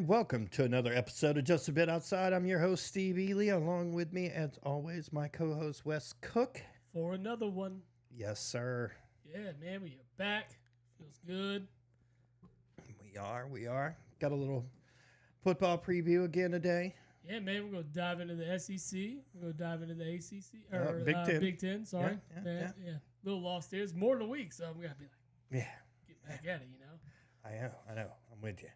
and welcome to another episode of Just a Bit Outside. I'm your host, Steve Ely. Along with me, as always, my co-host, Wes Cook. For another one. Yes, sir. Yeah, man, we are back. Feels good. We are. Got a little football preview again today. Yeah, man, we're going to dive into the SEC. We're going to dive into the ACC. Or Big Ten. Big Ten, sorry. Yeah. Little lost there. It's more than a week, so I'm going to be like, Yeah, get back at it, you know? I know. I'm with you.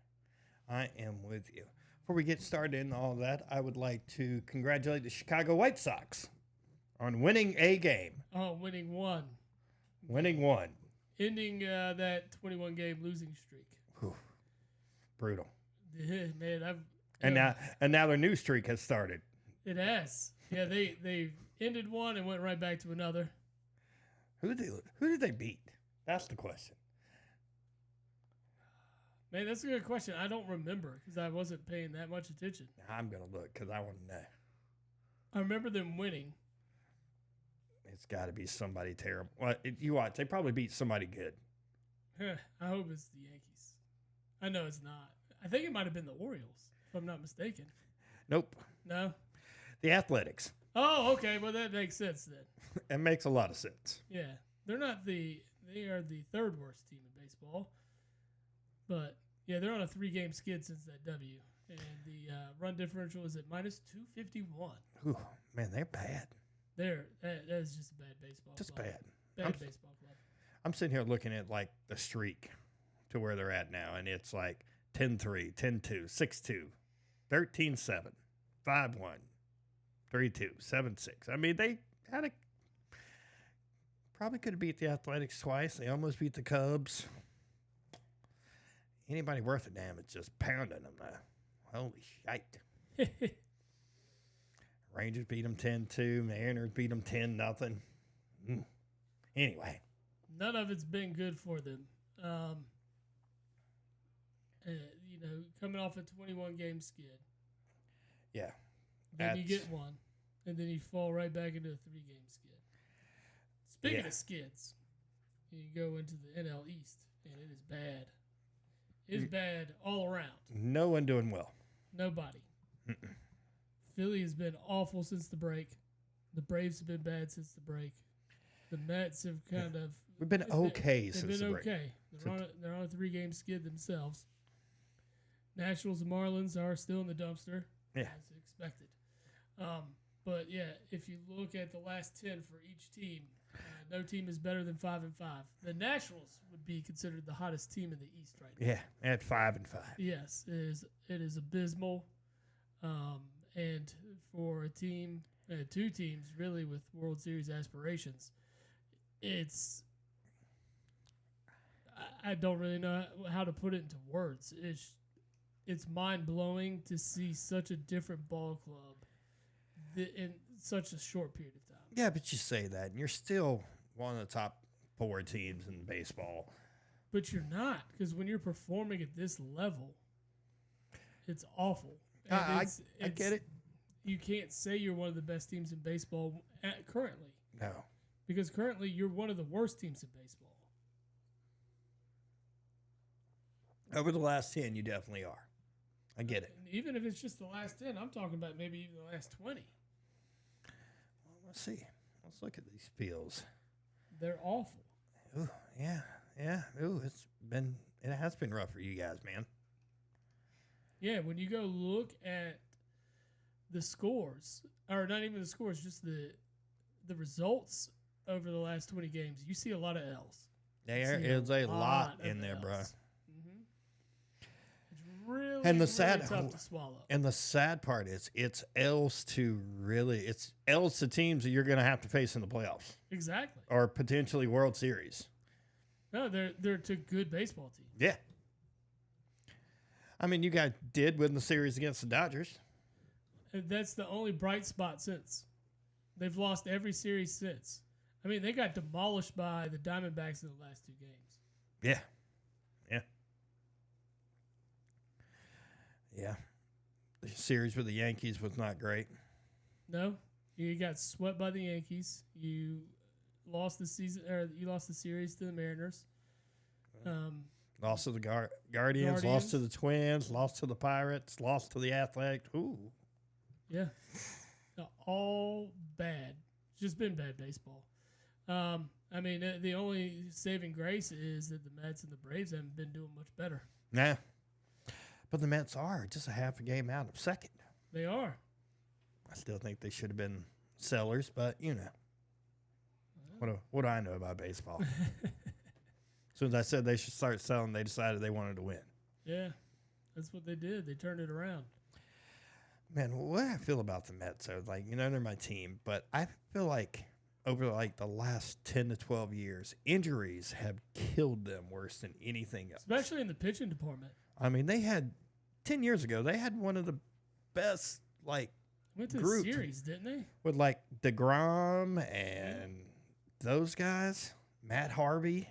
I am with you. Before we get started in all that, I would like to congratulate the Chicago White Sox on winning a game. Oh, winning one. Winning one. Ending that 21-game losing streak. Whew. Brutal. Yeah, man, And now their new streak has started. It has. Yeah, they ended one and went right back to another. Who did they beat? That's the question. Man, that's a good question. I don't remember because I wasn't paying that much attention. I'm gonna look because I want to know. I remember them winning. It's got to be somebody terrible. Well, you watch. They probably beat somebody good. I hope it's the Yankees. I know it's not. I think it might have been the Orioles, if I'm not mistaken. Nope. No? The Athletics. Oh, okay. Well, that makes sense then. It makes a lot of sense. Yeah. They are the third worst team in baseball. But, yeah, they're on a 3-game skid since that W. And the run differential is at minus 251. Ooh, man, they're bad. That is just a bad baseball Just club. bad. Baseball club. I'm sitting here looking at like the streak to where they're at now, and it's like 10-3, 10-2, 6-2, 13-7, 5-1, 3-2, 7-6. I mean, they had probably could have beat the Athletics twice. They almost beat the Cubs. Anybody worth a damn is just pounding them now. Holy shite. Rangers beat them 10-2. Mariners beat them 10-0. Anyway. None of it's been good for them. Coming off a 21-game skid. Yeah. Then you get one, and then you fall right back into a 3-game skid. Speaking of skids, you go into the NL East, and it is bad. It is bad all around. No one doing well. Nobody. Mm-mm. Philly has been awful since the break. The Braves have been bad since the break. The Mets have kind of... We've been okay since the break. Okay. They're on a 3-game skid themselves. Nationals and Marlins are still in the dumpster, as expected. But, yeah, if you look at the last 10 for each team, no team is better than 5-5. The Nationals would be considered the hottest team in the East right now. Yeah, at 5-5. Yes, it is abysmal. And for a team, two teams really with World Series aspirations, I don't really know how to put it into words. It's mind-blowing to see such a different ball club in such a short period of time. Yeah, but you say that, and you're still one of the top 4 teams in baseball. But you're not, because when you're performing at this level, it's awful. I get it. You can't say you're one of the best teams in baseball currently. No. Because currently you're one of the worst teams in baseball. Over the last 10, you definitely are. I get it. And even if it's just the last 10, I'm talking about maybe even the last 20. Well, let's see. Let's look at these fields. They're awful. Ooh, yeah. Ooh, it has been rough for you guys, man. Yeah, when you go look at the scores, or not even the scores, just the results over the last 20 games, you see a lot of L's. There is a lot in there, bro. Mm-hmm. It's really, And the really tough to swallow. And the sad part is it's L's to teams that you're going to have to face in the playoffs. Exactly. Or potentially World Series. No, they're to good baseball teams. Yeah. I mean, you guys did win the series against the Dodgers. And that's the only bright spot since. They've lost every series since. I mean, they got demolished by the Diamondbacks in the last 2 games. Yeah. The series with the Yankees was not great. No, you got swept by the Yankees. You lost the series to the Mariners. Lost to the Guardians, lost to the Twins, lost to the Pirates, lost to the Athletics. Ooh. Yeah. All bad. It's just been bad baseball. I mean, the only saving grace is that the Mets and the Braves haven't been doing much better. Yeah. But the Mets are just a half a game out of second. They are. I still think they should have been sellers, but, you know. What do I know about baseball? As soon as I said they should start selling, they decided they wanted to win. Yeah, that's what they did. They turned it around. Man, what do I feel about the Mets? So, like, you know, they're my team, but I feel like over like the last 10 to 12 years, injuries have killed them worse than anything else. Especially in the pitching department. I mean, they had 10 years ago, they had one of the best like went to groups the series, didn't they? with like DeGrom and those guys, Matt Harvey.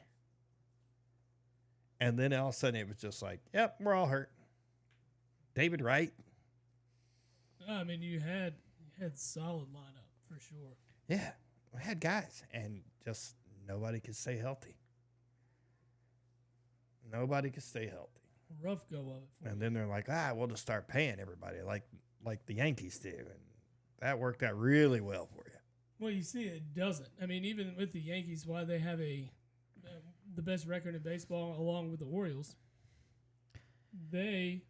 And then all of a sudden it was just like, yep, we're all hurt. David Wright. I mean, you had solid lineup for sure. Yeah, we had guys, and just nobody could stay healthy. Nobody could stay healthy. Rough go of it. And then they're like, we'll just start paying everybody like the Yankees do, and that worked out really well for you. Well, you see, it doesn't. I mean, even with the Yankees, why they have the best record in baseball along with the Orioles, they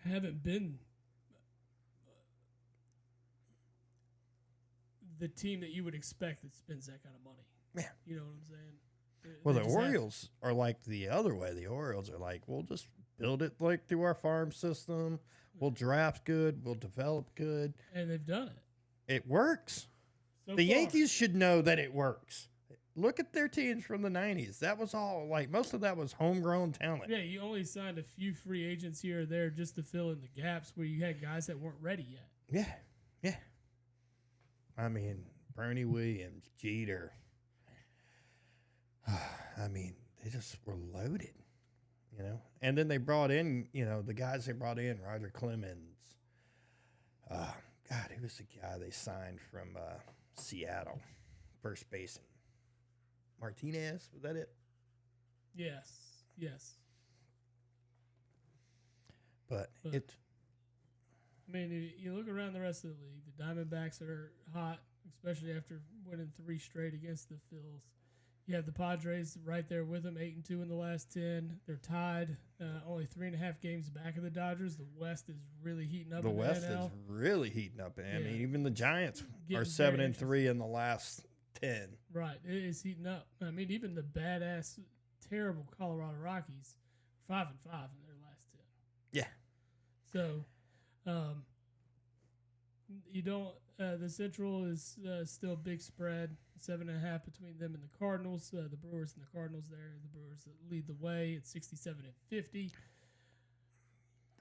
haven't been the team that you would expect that spends that kind of money. Yeah. You know what I'm saying? Well, the Orioles are like the other way. The Orioles are like, we'll just build it like through our farm system. We'll draft good. We'll develop good. And they've done it. It works. So the far. Yankees should know that it works. Look at their teams from the 90s. That was all, like, most of that was homegrown talent. Yeah, you only signed a few free agents here or there just to fill in the gaps where you had guys that weren't ready yet. Yeah, yeah. I mean, Bernie Williams, Jeter. I mean, they just were loaded, you know. And then they brought in, you know, the guys they brought in, Roger Clemens. God, who was the guy they signed from Seattle? First baseman. Martinez, was that it? Yes. But it. I mean, you look around the rest of the league. The Diamondbacks are hot, especially after winning 3 straight against the Phils. You have the Padres right there with them, 8-2 in the last 10. They're tied, only 3.5 games back of the Dodgers. The West is really heating up. The West is really heating up. I mean, even the Giants are 7-3 in the last 10. Right, it is heating up. I mean, even the badass, terrible Colorado Rockies, 5-5 in their last 10. Yeah. So, you don't. The Central is still a big spread, 7.5 between them and the Cardinals. The Brewers and the Cardinals there. The Brewers lead the way at 67-50.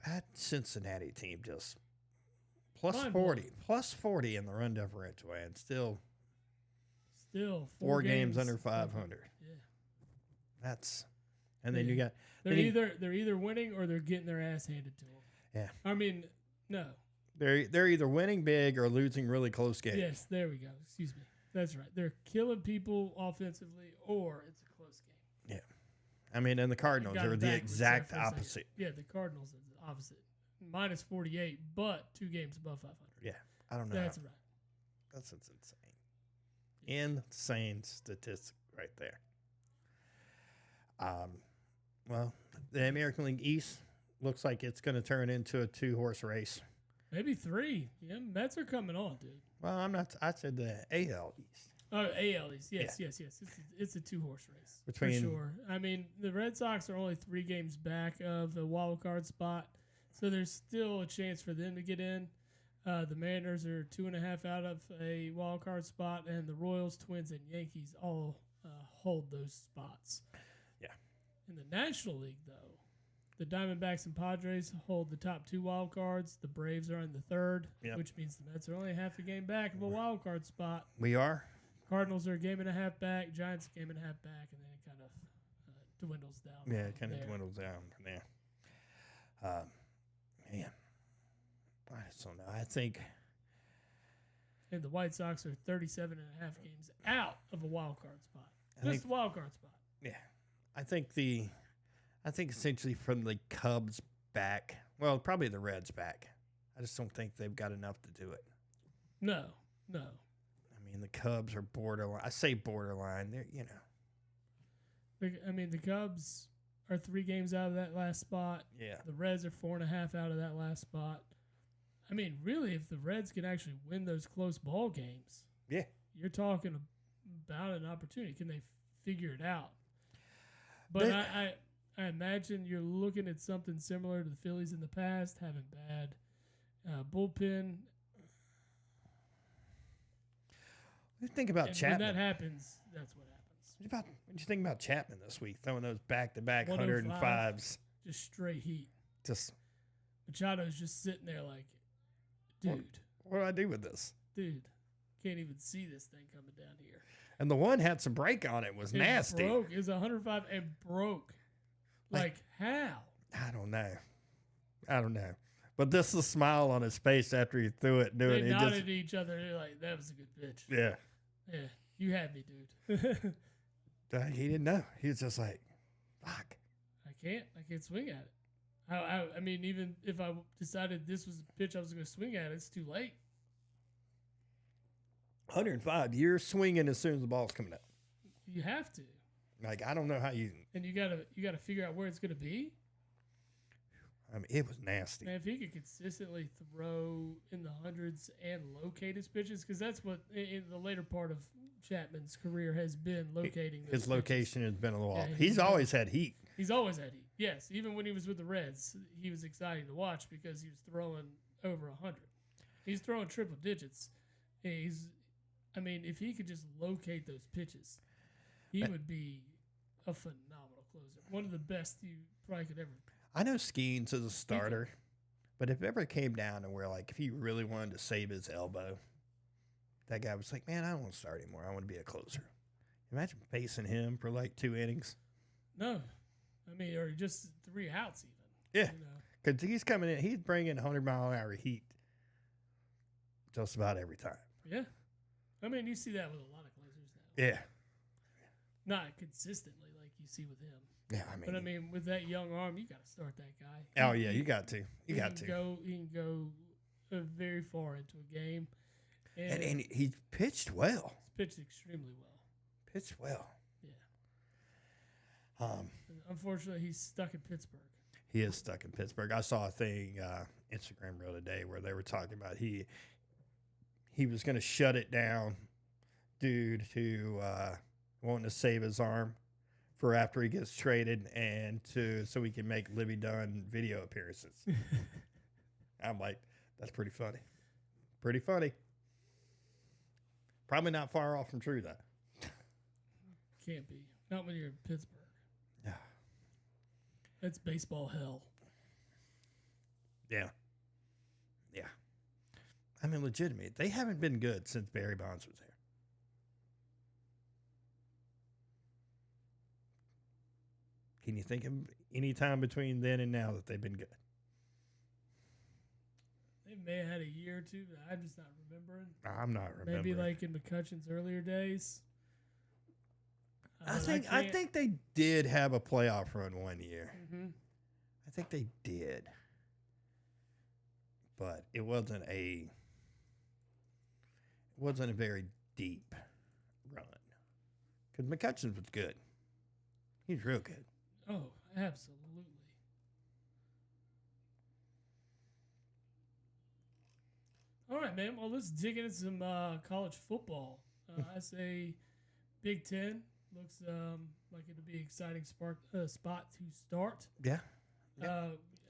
That Cincinnati team just plus 40 in the run differential, and still 4 games under 500. Yeah, that's and then you got they're either winning or they're getting their ass handed to them. Yeah, I mean, no. They're either winning big or losing really close games. Yes, there we go. Excuse me. That's right. They're killing people offensively, or it's a close game. Yeah. I mean, and the Cardinals are the exact opposite. Yeah, the Cardinals are the opposite. Minus 48, but 2 games above 500. Yeah. I don't know. That's right. That's insane. Insane statistic right there. Well, the American League East looks like it's going to turn into a 2-horse race. Maybe 3. Yeah, Mets are coming on, dude. Well, I'm not. I said the AL East. Oh, AL East. Yes. It's a 2-horse race. For sure. I mean, the Red Sox are only 3 games back of the wild card spot, so there's still a chance for them to get in. The Mariners are 2.5 out of a wild card spot, and the Royals, Twins, and Yankees all hold those spots. Yeah. In the National League, though, the Diamondbacks and Padres hold the top 2 wild cards. The Braves are in the 3rd, which means the Mets are only half a game back of a wild card spot. We are. Cardinals are a game and a half back. Giants a game and a half back, and then it kind of dwindles down. Yeah, it kind of dwindles down from there. Man, I just don't know. I think. And the White Sox are 37.5 games out of a wild card spot. Just a wild card spot. Yeah, I think the I think essentially from the Cubs back, well, probably the Reds back. I just don't think they've got enough to do it. No. I mean, the Cubs are borderline. I say borderline. They're, I mean, the Cubs are 3 games out of that last spot. Yeah. The Reds are 4.5 out of that last spot. I mean, really, if the Reds can actually win those close ball games, Yeah. you're talking about an opportunity. Can they figure it out? But I imagine you're looking at something similar to the Phillies in the past, having bad bullpen. What do you think about And Chapman? when that happens, that's what happens. What do you think about Chapman this week? Throwing those back-to-back 105. 105s. Just straight heat. Just Machado's just sitting there like, dude, what do I do with this? dude, can't even see this thing coming down here. And the one had some break on it. It was nasty. Broke. It was 105 and broke. Like how? I don't know. But this is a smile on his face after he threw it. They nodded at each other. They're like, that was a good pitch. Yeah. Yeah. You had me, dude. He didn't know. He was just like, fuck. I can't swing at it. I mean, even if I decided this was the pitch I was going to swing at, it's too late. 105. You're swinging as soon as the ball's coming up. You have to. Like, I don't know how you. And you gotta figure out where it's going to be. I mean, it was nasty. Man, if he could consistently throw in the hundreds and locate his pitches, because that's what in the later part of Chapman's career has been locating. His location has been a little off. Yeah, He's always had heat. He's always had heat. Yes, even when he was with the Reds, he was exciting to watch because he was throwing over 100. He's throwing triple digits. I mean, if he could just locate those pitches, he would be a phenomenal closer. One of the best you probably could ever. I know Skeens is a starter, but if it ever came down to where, like, if he really wanted to save his elbow, that guy was like, man, I don't want to start anymore. I want to be a closer. Imagine facing him for like 2 innings. No. I mean, or just 3 outs even. Yeah. Because he's coming in, he's bringing 100-mile-an-hour heat just about every time. Yeah. I mean, you see that with a lot of closers now. Yeah. Not consistently like you see with him. Yeah, But I mean, with that young arm, you got to start that guy. Oh yeah, you got to. He can go very far into a game, and he pitched well. He's pitched extremely well. Pitched well. Yeah. Unfortunately, he's stuck in Pittsburgh. He is stuck in Pittsburgh. I saw a thing Instagram reel today where they were talking about he was going to shut it down due to wanting to save his arm for after he gets traded and so he can make Livy Dunn video appearances. I'm like, that's pretty funny. Pretty funny. Probably not far off from true, though. Can't be. Not when you're in Pittsburgh. Yeah. That's baseball hell. Yeah. Yeah. I mean, legitimate. They haven't been good since Barry Bonds was there. Can you think of any time between then and now that they've been good? They may have had a year or two, but I'm just not remembering. I'm not remembering. Maybe like in McCutcheon's earlier days. I think they did have a playoff run one year. Mm-hmm. I think they did. But it wasn't a very deep run. Because McCutcheon was good. He's real good. Oh, absolutely. All right, man. Well, let's dig into some college football. I say Big Ten looks like it'll be an exciting spot to start. Yeah.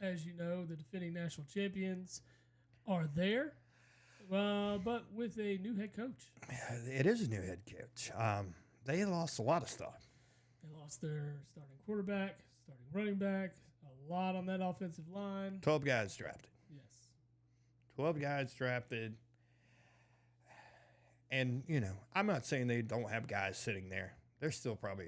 As you know, the defending national champions are there, but with a new head coach. It is a new head coach. They lost a lot of stuff. They lost their starting quarterback, starting running back, a lot on that offensive line. 12 guys drafted. Yes. 12 guys drafted. And, I'm not saying they don't have guys sitting there. They're still probably,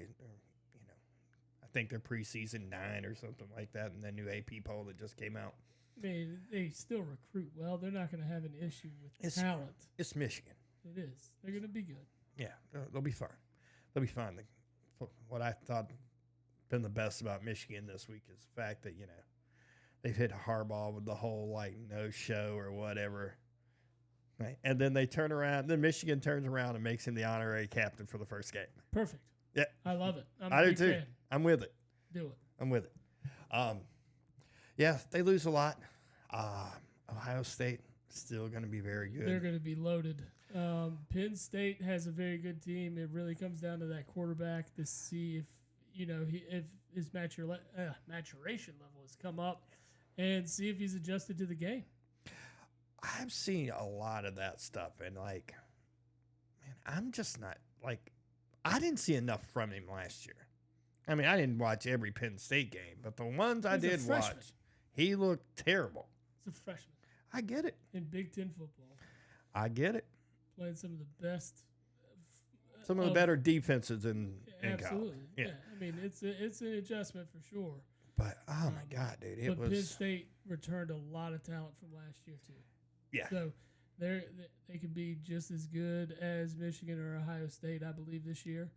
I think they're preseason 9 or something like that in the new AP poll that just came out. I mean, they still recruit well. They're not going to have an issue with talent. It's Michigan. It is. They're going to be good. Yeah, they'll be fine. They'll be fine. What I thought been the best about Michigan this week is the fact that, they've hit Harbaugh with the whole, no show or whatever. Right? And then they turn around. Then Michigan turns around and makes him the honorary captain for the first game. Perfect. Yeah. I love it. I'm I a do big too. fan. I'm with it. Do it. I'm with it. Yeah, they lose a lot. Ohio State still going to be very good. They're going to be loaded. Penn State has a very good team. It really comes down to that quarterback to see if if his maturation level has come up, and see if he's adjusted to the game. I've seen a lot of that stuff, and man, I'm just not I didn't see enough from him last year. I mean, I didn't watch every Penn State game, but the ones I did watch, he looked terrible. It's a freshman. I get it. In Big Ten football. I get it. Playing some of the best. Some of the better defenses in absolutely. college. Yeah. I mean, it's an adjustment for sure. But, oh, my God, dude. But Penn State returned a lot of talent from last year, too. Yeah. So they could be just as good as Michigan or Ohio State, I believe, this year.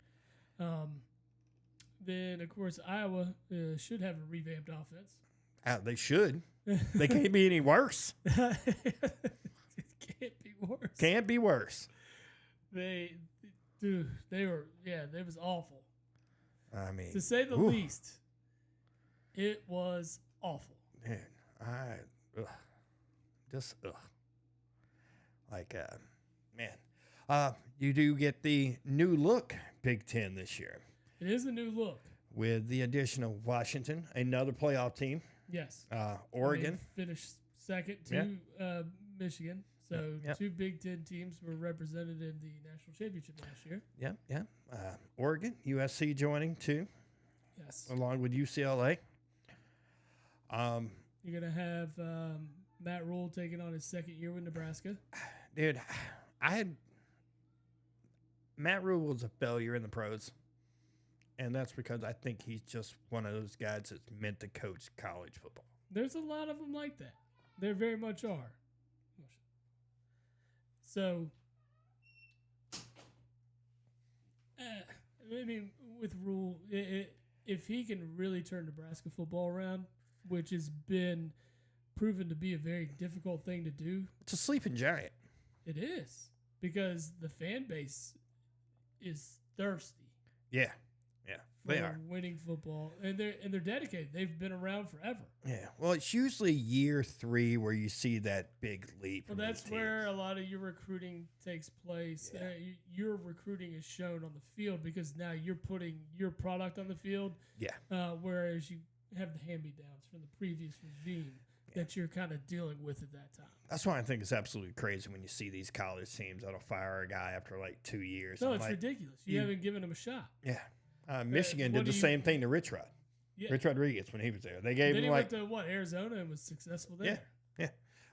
Then, of course, Iowa should have a revamped offense. They should. They can't be any worse. It can't be worse. Can't be worse. They was awful. I mean, to say the least, it was awful. Man, you do get the new look Big Ten this year. It is a new look. With the addition of Washington, another playoff team. Yes. Oregon. Finished second to Michigan. So two Big Ten teams were represented in the national championship last year. Yeah. Oregon, USC joining too. Yes. Along with UCLA. You're going to have Matt Rule taking on his second year with Nebraska. Dude, Matt Rule was a failure in the pros. And that's because I think he's just one of those guys that's meant to coach college football. There's a lot of them like that. There very much are. So, I mean, with Rule, if he can really turn Nebraska football around, which has been proven to be a very difficult thing to do. It's a sleeping giant. It is. Because the fan base is thirsty. Yeah. They are winning football, and they're dedicated. They've been around forever. Yeah, well, it's usually year 3 where you see that big leap. Well, that's where a lot of your recruiting takes place. Yeah. Your recruiting is shown on the field because now you're putting your product on the field. Yeah. Whereas you have the hand-me-downs from the previous regime that you're kind of dealing with at that time. That's why I think it's absolutely crazy when you see these college teams that'll fire a guy after 2 years. No, it's ridiculous. You haven't given him a shot. Yeah. Michigan did the same thing to Rich Rod. Yeah. Rich Rodriguez when he was there. They gave him he went to Arizona and was successful there. Yeah.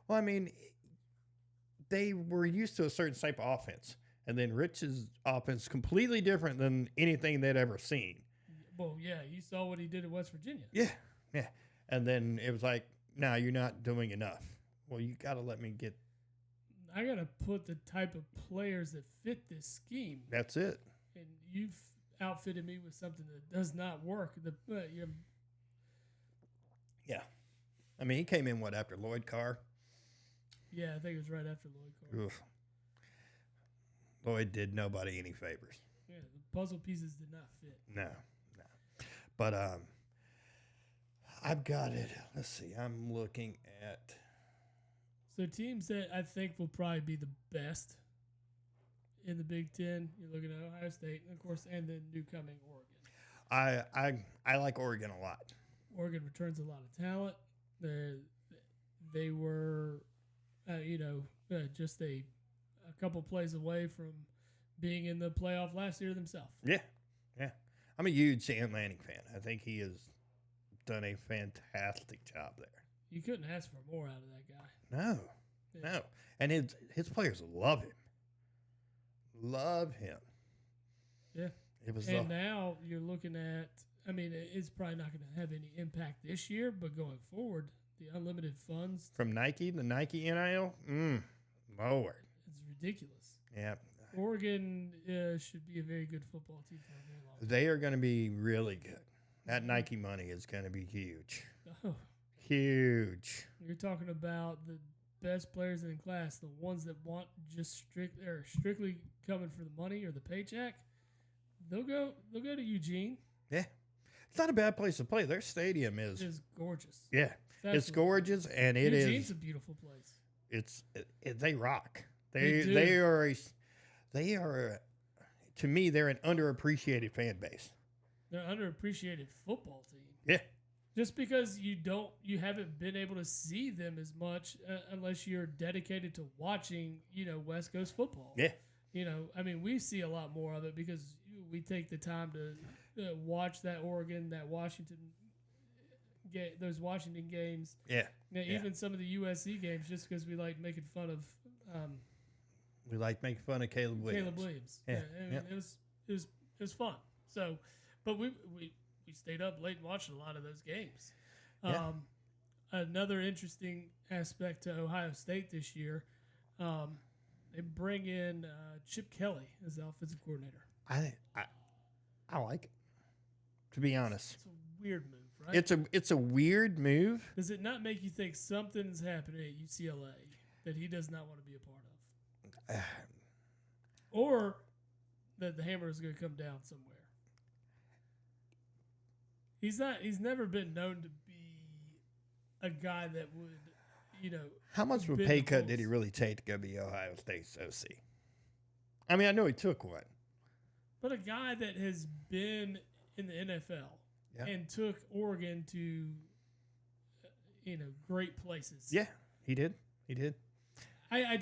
Well, I mean, they were used to a certain type of offense, and then Rich's offense is completely different than anything they'd ever seen. Well, yeah, you saw what he did at West Virginia. Yeah. And then it was like, no, you're not doing enough. Well, you got to let me get. I got to put the type of players that fit this scheme. That's it. And you've outfitted me with something that does not work. Yeah. I mean, he came in, after Lloyd Carr? Yeah, I think it was right after Lloyd Carr. Oof. Lloyd did nobody any favors. Yeah, the puzzle pieces did not fit. No. But I've got it. Let's see. I'm looking at. So teams that I think will probably be the best in the Big Ten, you're looking at Ohio State, and of course, and then new coming Oregon. I like Oregon a lot. Oregon returns a lot of talent. They were, just a couple plays away from being in the playoff last year themselves. Yeah. I'm a huge Sam Lanning fan. I think he has done a fantastic job there. You couldn't ask for more out of that guy. No. And his players love him. Yeah. It was. And now you're looking at. I mean, it's probably not going to have any impact this year, but going forward, the unlimited funds from Nike, the Nike NIL, Lord, it's ridiculous. Yeah. Oregon should be a very good football team for a very long time. They are going to be really good. That Nike money is going to be huge. Oh, Huge. you're talking about the best players in the class, the ones that want just strictly coming for the money or the paycheck. They'll go to Eugene. Yeah. It's not a bad place to play. Their stadium is gorgeous. Yeah. It's gorgeous, and Eugene's a beautiful place. They rock. They do. They are to me, they're an underappreciated fan base. They're an underappreciated football team. Yeah. Just because you haven't been able to see them as much unless you're dedicated to watching, West Coast football. Yeah. We see a lot more of it because we take the time to watch that Oregon, that Washington, those Washington games. Yeah. Even some of the USC games, just because we like making fun of. We like making fun of Caleb Williams. Yeah. It was fun. So, but we stayed up late and watched a lot of those games. Yeah. Another interesting aspect to Ohio State this year, they bring in Chip Kelly as the offensive coordinator. I like it, to be honest. It's a weird move, right? It's a weird move. Does it not make you think something's happening at UCLA that he does not want to be a part of? Or that the hammer is going to come down somewhere? He's never been known to be a guy that would, How much of a pay cut did he really take to go be Ohio State's OC? I mean, I know he took one. But a guy that has been in the NFL and took Oregon to, great places. Yeah, he did. He did. I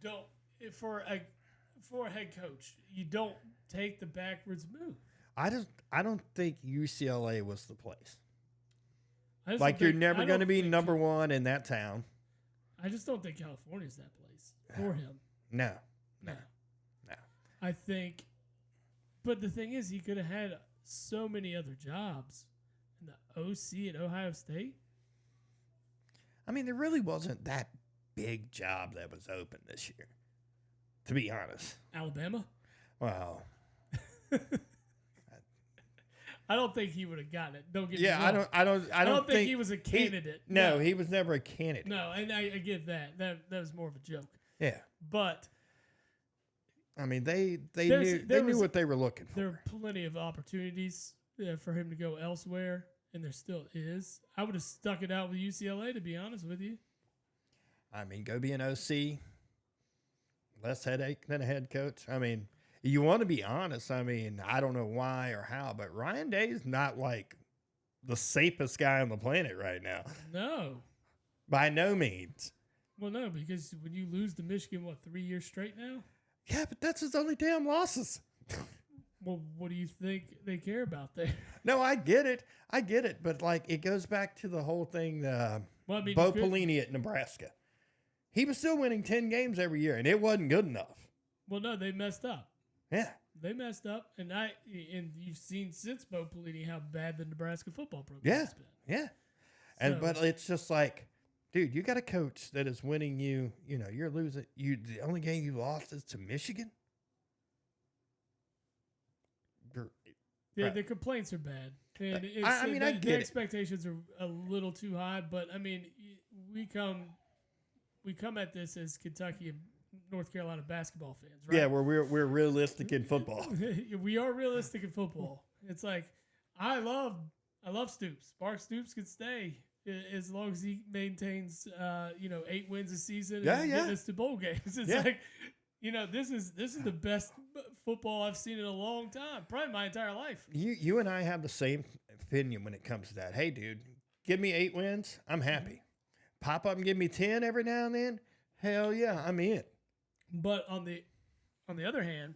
don't for a head coach, you don't take the backwards move. I don't think UCLA was the place. Like you're never going to be number one in that town. I just don't think California's that place for him. No. I think, but the thing is, he could have had so many other jobs in the OC at Ohio State. I mean, there really wasn't that big job that was open this year, to be honest. Alabama? Well, I don't think he would have gotten it. Don't get me wrong. I don't think he was a candidate. He was never a candidate. No, and I get that. That was more of a joke. Yeah. But I mean, they knew what they were looking for. There are plenty of opportunities for him to go elsewhere, and there still is. I would have stuck it out with UCLA, to be honest with you. I mean, go be an OC. Less headache than a head coach. I mean, you want to be honest. I mean, I don't know why or how, but Ryan Day is not like the safest guy on the planet right now. No. By no means. Well, no, because when you lose to Michigan, 3 years straight now? Yeah, but that's his only damn losses. Well, what do you think they care about there? No, I get it. But, it goes back to the whole thing, Bo Pelini at Nebraska. He was still winning 10 games every year, and it wasn't good enough. Well, no, they messed up. Yeah. They messed up, and you've seen since Bo Pelini how bad the Nebraska football program has been. Yeah. But it's just like, dude, you got a coach that is winning you. You're losing. The only game you lost is to Michigan. Yeah, the complaints are bad. And I get the expectations are a little too high, but I mean, we come at this as Kentucky and North Carolina basketball fans, right? Yeah, we're realistic in football. We are realistic in football. It's like I love Stoops. Mark Stoops could stay as long as he maintains 8 wins a season and get us to bowl games. It's like, this is the best football I've seen in a long time, probably my entire life. You and I have the same opinion when it comes to that. Hey, dude, give me 8 wins, I'm happy. Pop up and give me 10 every now and then, hell yeah, I'm in. But on the other hand,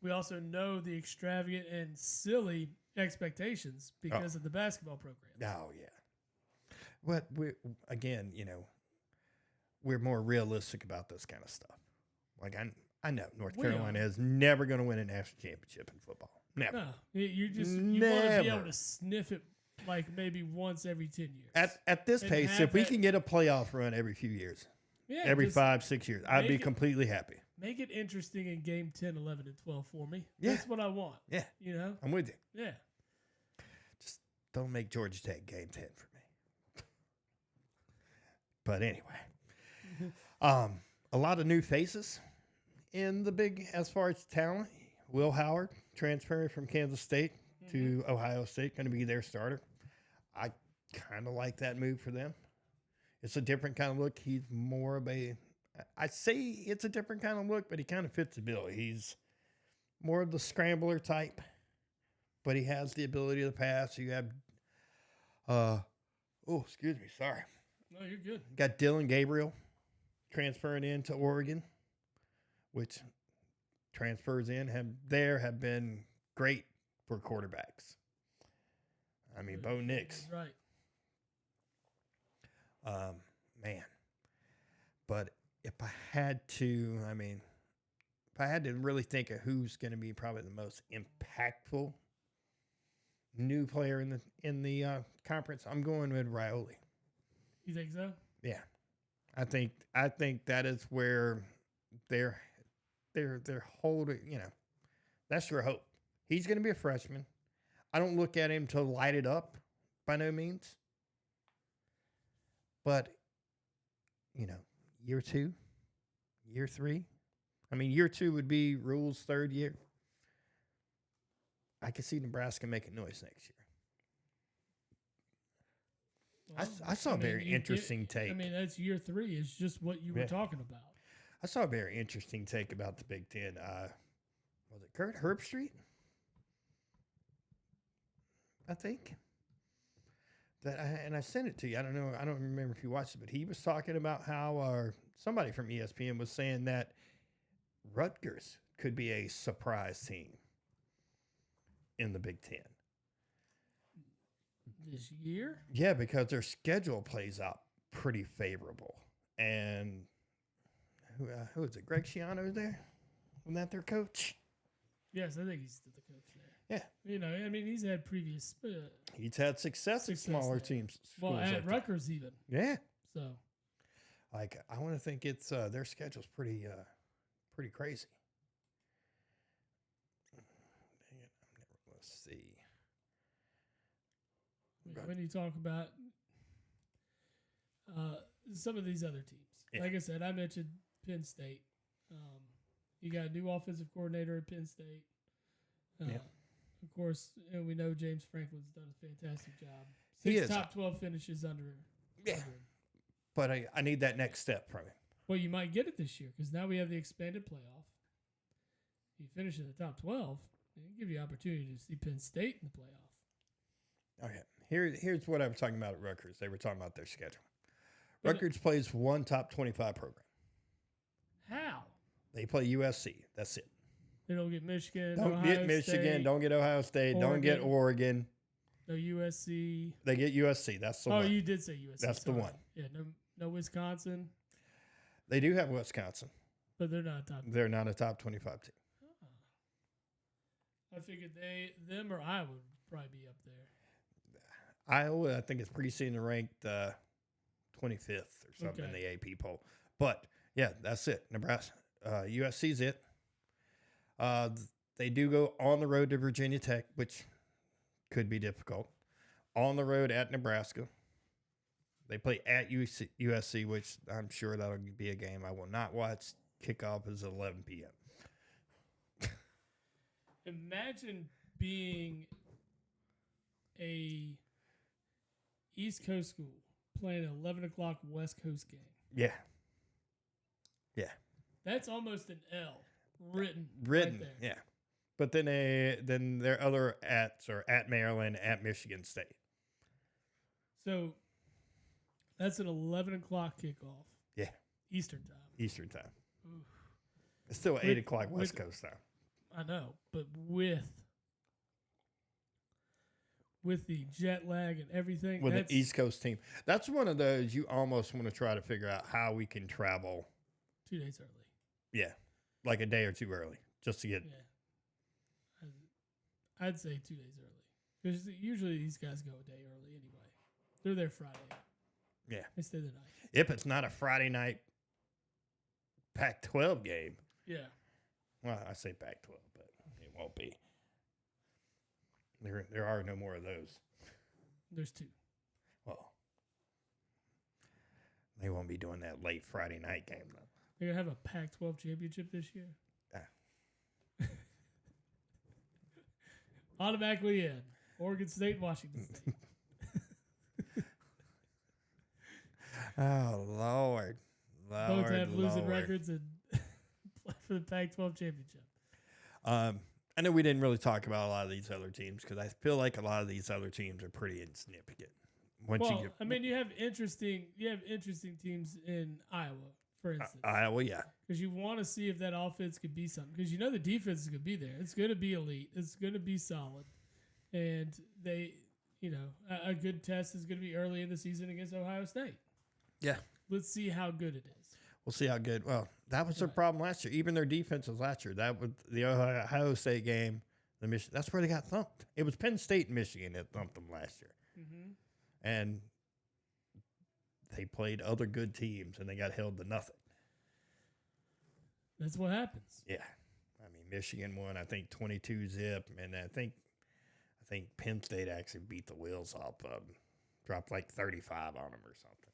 we also know the extravagant and silly expectations because of the basketball program. Oh yeah. But we're more realistic about this kind of stuff. Like I know North Carolina is never going to win a national championship in football. Never. No, you want to be able to sniff it like maybe once every 10 years. At this pace, if we can get a playoff run every few years, every 5-6 years, I'd be completely happy. Make it interesting in game 10, 11, and 12 for me. Yeah. That's what I want. Yeah. I'm with you. Yeah. Just don't make Georgia Tech game 10 for me. But anyway, a lot of new faces in the big as far as talent. Will Howard transferring from Kansas State to Ohio State, going to be their starter. I kind of like that move for them. It's a different kind of look. He's more of a, I say it's a different kind of look, but he kind of fits the bill. He's more of the scrambler type, but he has the ability to pass. You have, excuse me, sorry. No, you're good. Got Dylan Gabriel transferring into Oregon, which transfers in have been great for quarterbacks. I mean, Bo Nix. Right. Man. But if I had to really think of who's going to be probably the most impactful new player in the conference, I'm going with Raiola. You think so? Yeah. I think that is where they're holding, that's their hope. He's going to be a freshman. I don't look at him to light it up by no means. But, year 2, year 3. I mean, year 2 would be Rhule's third year. I could see Nebraska making noise next year. Well, I saw a very interesting take. I mean, that's year 3. It's just what you were talking about. I saw a very interesting take about the Big Ten. Was it Kurt Herbstreit? I think. I sent it to you. I don't know. I don't remember if you watched it, but he was talking about how somebody from ESPN was saying that Rutgers could be a surprise team in the Big Ten. This year? Yeah, because their schedule plays out pretty favorable. And who is it? Greg Schiano there? Wasn't that their coach? Yes, I think he's still the coach there. Yeah. He's had previous... he's had success at smaller teams. Well, at Rutgers even. Yeah. So. I want to think it's their schedule's pretty crazy. Dang it. Let's see. When you talk about some of these other teams, like I said, I mentioned Penn State. You got a new offensive coordinator at Penn State. Of course, we know James Franklin's done a fantastic job. 6 top 12 finishes under him. Yeah. But I need that next step from him. Well, you might get it this year because now we have the expanded playoff. You finish in the top 12, it'll give you opportunity to see Penn State in the playoff. Okay. Here's what I was talking about at Rutgers. They were talking about their schedule. Rutgers plays one top 25 program. How? They play USC. That's it. They don't get Michigan. Don't Ohio get Michigan. State, don't get Ohio State. Don't get Oregon. No USC. They get USC. That's the one. Oh, you did say USC. That's the one. Yeah, no Wisconsin. They do have Wisconsin. But they're not a top. They're not a top 25 team. I figured them or Iowa would probably be up there. Iowa, I think, is preseason ranked 25th or something in the AP poll. But, yeah, that's it. Nebraska. USC's it. They do go on the road to Virginia Tech, which could be difficult. On the road at Nebraska. They play at USC, which I'm sure that'll be a game I will not watch. Kickoff is at 11 p.m. Imagine being a East Coast school playing an 11 o'clock West Coast game. Yeah. Yeah. That's almost an L written. Right there. Yeah. But then their other ats are at Maryland, at Michigan State. So that's an 11 o'clock kickoff. Yeah. Eastern time. Oof. It's still 8 o'clock West Coast time. I know, but with the jet lag and everything. With an East Coast team. That's one of those you almost want to try to figure out how we can travel 2 days early. Yeah. Like a day or two early. Just to get. Yeah. I'd say 2 days early. Because usually these guys go a day early anyway. They're there Friday. Yeah. They stay the night. If it's not a Friday night Pac-12 game. Yeah. Well, I say Pac-12, but it won't be. There are no more of those. There's 2. Well, they won't be doing that late Friday night game, though. They're going to have a Pac-12 championship this year? Yeah. Automatically in. Oregon State, Washington State. Oh, Lord. Both have losing records and play for the Pac-12 championship. I know we didn't really talk about a lot of these other teams because I feel like a lot of these other teams are pretty insignificant. You have interesting teams in Iowa, for instance. Iowa, yeah. Because you want to see if that offense could be something. Because you know the defense is going to be there. It's going to be elite. It's going to be solid. And a good test is going to be early in the season against Ohio State. Yeah. Let's see how good it is. We'll see how good. Well, that was their problem last year. Even their defense was last year. That was the Ohio State game. That's where they got thumped. It was Penn State and Michigan that thumped them last year. Mm-hmm. And they played other good teams, and they got held to nothing. That's what happens. Yeah. I mean, Michigan won, I think, 22-0, and I think Penn State actually beat the wheels off of them. Dropped like 35 on them or something.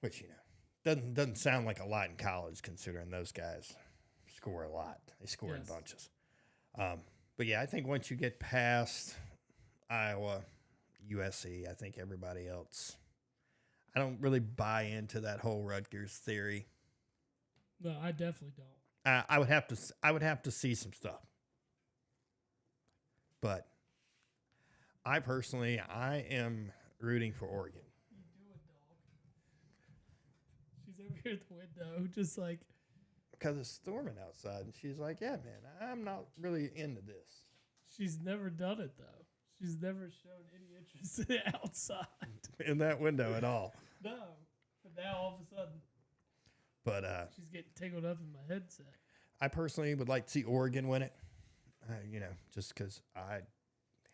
Which, doesn't sound like a lot in college considering those guys score a lot. They score in bunches. But, yeah, I think once you get past Iowa, USC, I think everybody else, I don't really buy into that whole Rutgers theory. No, I definitely don't. I would have to see some stuff. But I am rooting for Oregon. She's over here at the window, just like. Because it's storming outside, and she's like, yeah, man, I'm not really into this. She's never done it, though. She's never shown any interest in the outside. In that window at all. No. But now, all of a sudden. But she's getting tangled up in my headset. I personally would like to see Oregon win it. Just because I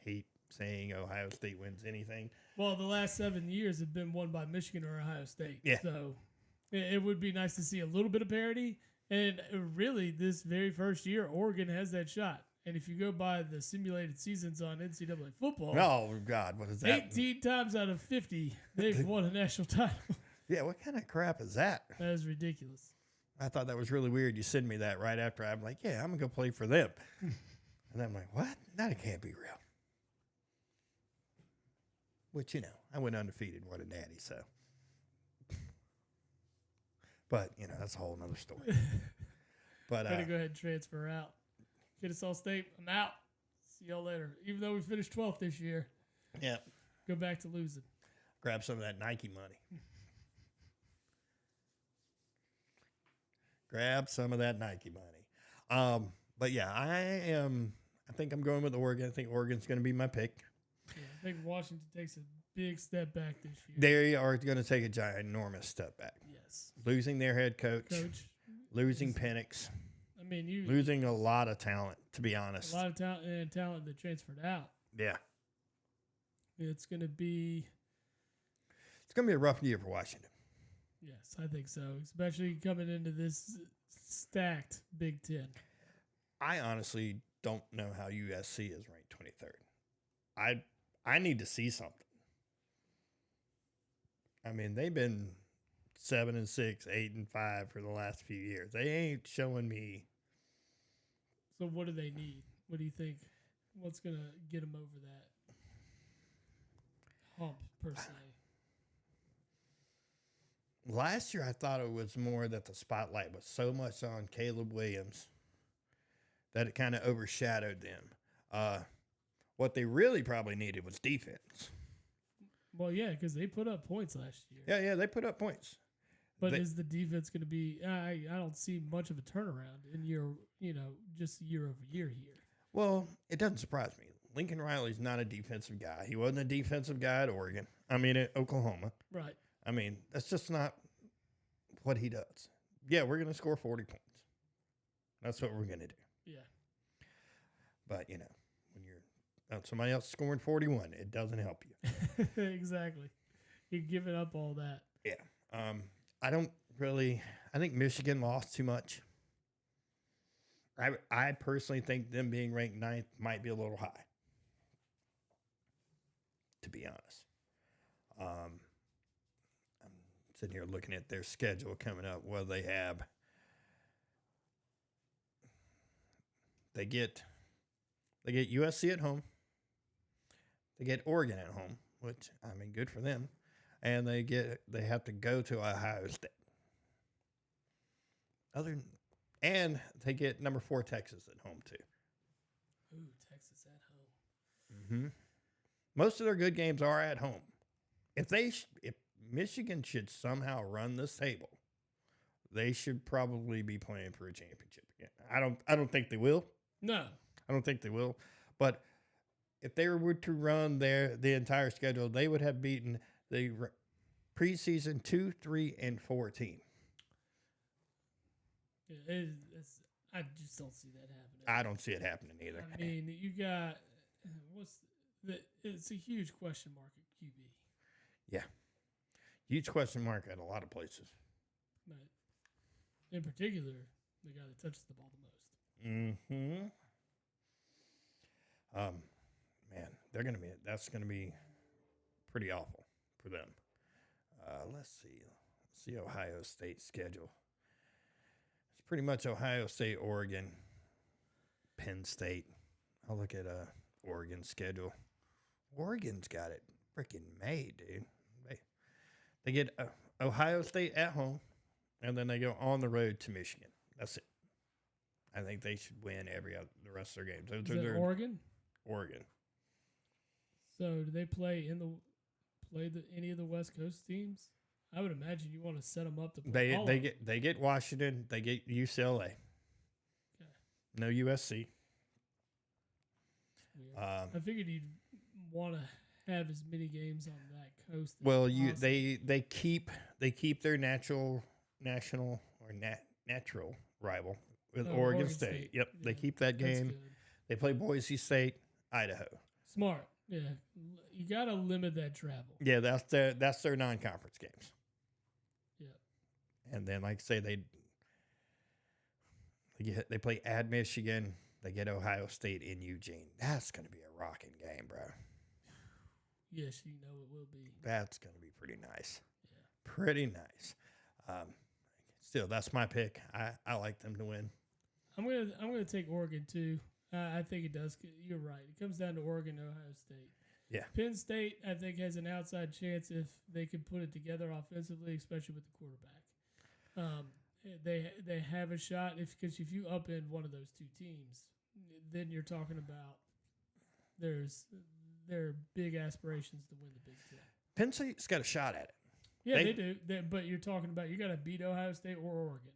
hate saying Ohio State wins anything. Well, the last 7 years have been won by Michigan or Ohio State. Yeah. So it would be nice to see a little bit of parity. And really, this very first year, Oregon has that shot. And if you go by the simulated seasons on NCAA football, oh, God, what is that? 18 times out of 50, they've won a national title. Yeah, what kind of crap is that? That is ridiculous. I thought that was really weird. You send me that right after. I'm like, yeah, I'm going to go play for them. And I'm like, what? That can't be real. Which, I went undefeated. What a natty, so. But, that's a whole nother story. But I'm going to go ahead and transfer out. Kennesaw State, I'm out. See y'all later. Even though we finished 12th this year. Yeah. Go back to losing. Grab some of that Nike money. Grab some of that Nike money. But, yeah, I think I'm going with Oregon. I think Oregon's going to be my pick. Yeah, I think Washington takes a big step back this year. They are going to take a ginormous step back. Yes. Losing their head coach. Losing Penix. I mean, losing a lot of talent, to be honest. A lot of talent that transferred out. Yeah. It's going to be a rough year for Washington. Yes, I think so, especially coming into this stacked Big Ten. I honestly don't know how USC is ranked 23rd. I need to see something. I mean, they've been 7-6, 8-5 for the last few years. They ain't showing me. So what do they need? What do you think? What's going to get them over that hump, per se? Last year, I thought it was more that the spotlight was so much on Caleb Williams that it kind of overshadowed them. What they really probably needed was defense. Well, yeah, because they put up points last year. Yeah, they put up points. But is the defense going to be? I don't see much of a turnaround in just year over year here. Well, it doesn't surprise me. Lincoln Riley's not a defensive guy. He wasn't a defensive guy at Oregon. At Oklahoma. Right. I mean, that's just not what he does. Yeah, we're going to score 40 points. That's what we're going to do. Yeah. But, when you're somebody else scoring 41, it doesn't help you. Exactly. You're giving up all that. Yeah. I think Michigan lost too much. I personally think them being ranked 9th might be a little high. to be honest. I'm sitting here looking at their schedule coming up. What they have. They get USC at home. They get Oregon at home, which I mean, good for them. And they have to go to Ohio State. And they get number 4 Texas at home too. Ooh, Texas at home. Mm-hmm. Most of their good games are at home. If Michigan should somehow run this table, they should probably be playing for a championship again. I don't think they will. No, I don't think they will. But if they were to run the entire schedule, they would have beaten the preseason 2, 3, and 4 team. I just don't see that happening. I don't see it happening either. I mean, you got it's a huge question mark at QB. Yeah, huge question mark at a lot of places. But in particular, the guy that touches the ball the most. Mm-hmm. Man, that's gonna be pretty awful for them. Let's see Ohio State schedule. It's pretty much Ohio State, Oregon, Penn State. I'll look at Oregon's schedule. Oregon's got it freaking made, dude. They get Ohio State at home, and then they go on the road to Michigan. That's it. I think they should win the rest of their games. Is that Oregon? Oregon. So do they play any of the West Coast teams? I would imagine you want to set them up to play. They get Washington. They get UCLA. Okay. No USC. I figured you'd want to have as many games on that coast. They keep their natural rival with Oregon State. Yep, yeah, they keep that game. They play Boise State, Idaho. Smart. Yeah, you got to limit that travel. Yeah, that's their non-conference games. Yeah, and then like I say they play at Michigan. They get Ohio State in Eugene. That's going to be a rocking game, bro. Yes, you know it will be. That's going to be pretty nice. Yeah, pretty nice. Still, that's my pick. I like them to win. I'm gonna take Oregon too. I think it does. You're right. It comes down to Oregon and Ohio State. Yeah. Penn State, I think, has an outside chance if they can put it together offensively, especially with the quarterback. They have a shot because if you upend one of those two teams, then you're talking about their big aspirations to win the Big Ten. Penn State's got a shot at it. Yeah, they do. But you're talking about you got to beat Ohio State or Oregon.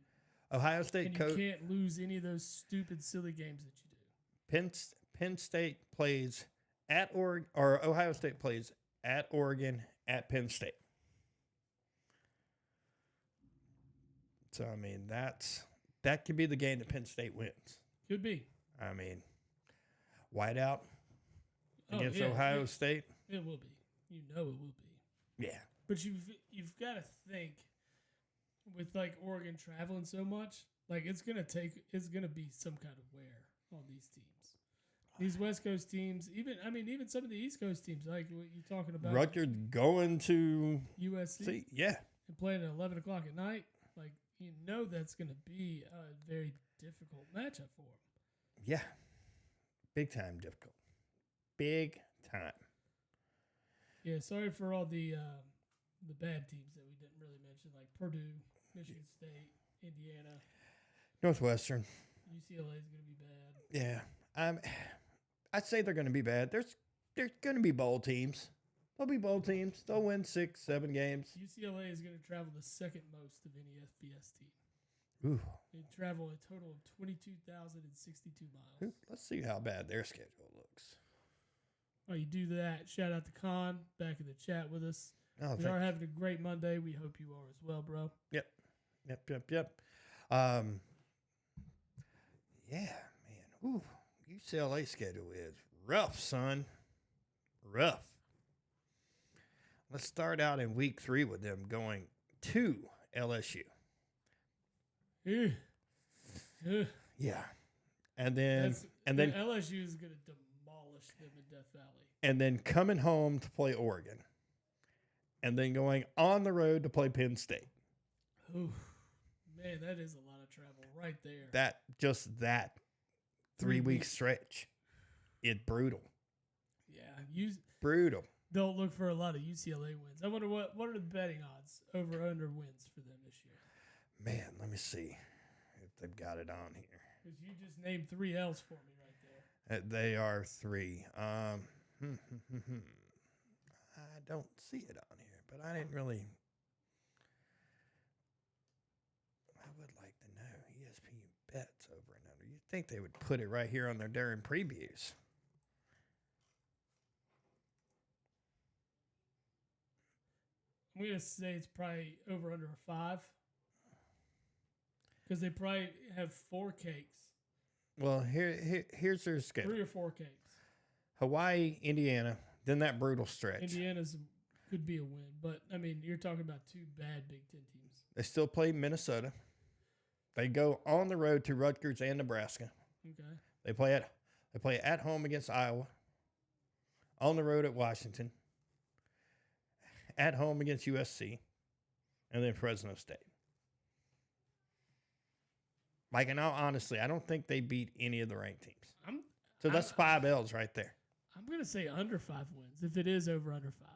Ohio State and you can't lose any of those stupid, silly games that you do. Penn State plays at Oregon, or Ohio State plays at Oregon, at Penn State. So I mean that could be the game that Penn State wins. Could be. I mean, whiteout against Ohio State. It will be. You know it will be. Yeah. But you've got to think with like Oregon traveling so much, like it's gonna be some kind of wear on these teams. These West Coast teams, even some of the East Coast teams, like what you're talking about. Rutgers going to USC, yeah, and playing at 11 o'clock at night. Like you know that's gonna be a very difficult matchup for them. Yeah, big time difficult, big time. Yeah, sorry for all the bad teams that we didn't really mention, like Purdue, Michigan State, Indiana, Northwestern. UCLA is going to be bad. Yeah, I'd say they're going to be bad. There's going to be bowl teams. There'll be bowl teams. They'll win 6-7 games. UCLA is going to travel the second most of any FBS team. Ooh. They travel a total of 22,062 miles. Let's see how bad their schedule looks. While you do that, shout out to Con back in the chat with us. Oh, we are having a great Monday. We hope you are as well, bro. Yep. Yeah, man. Ooh, UCLA schedule is rough, son. Rough. Let's start out in week 3 with them going to LSU. Yeah. And then LSU is going to demolish demolished them in Death Valley. And then coming home to play Oregon. And then going on the road to play Penn State. Ooh, man, that is a lot of travel right there. That 3 week stretch. It's brutal. Yeah, brutal. Don't look for a lot of UCLA wins. I wonder what are the betting odds over under wins for them this year? Man, let me see if they've got it on here. Because you just named 3 L's for me right there. They are 3. I don't see it on here, but I didn't really. I would like to know ESPN bets over and under. You'd think they would put it right here on their during previews. I'm going to say it's probably over under a 5. Because they probably have 4 cakes. Well, here's their schedule. 3 or 4 cakes. Hawaii, Indiana, then that brutal stretch. Indiana's could be a win, but I mean, you're talking about 2 bad Big Ten teams. They still play Minnesota. They go on the road to Rutgers and Nebraska. Okay. They play at home against Iowa. On the road at Washington. At home against USC. And then Fresno State. Like, and honestly, I don't think they beat any of the ranked teams. So that's 5 L's right there. I'm going to say under 5 wins if it is over under 5.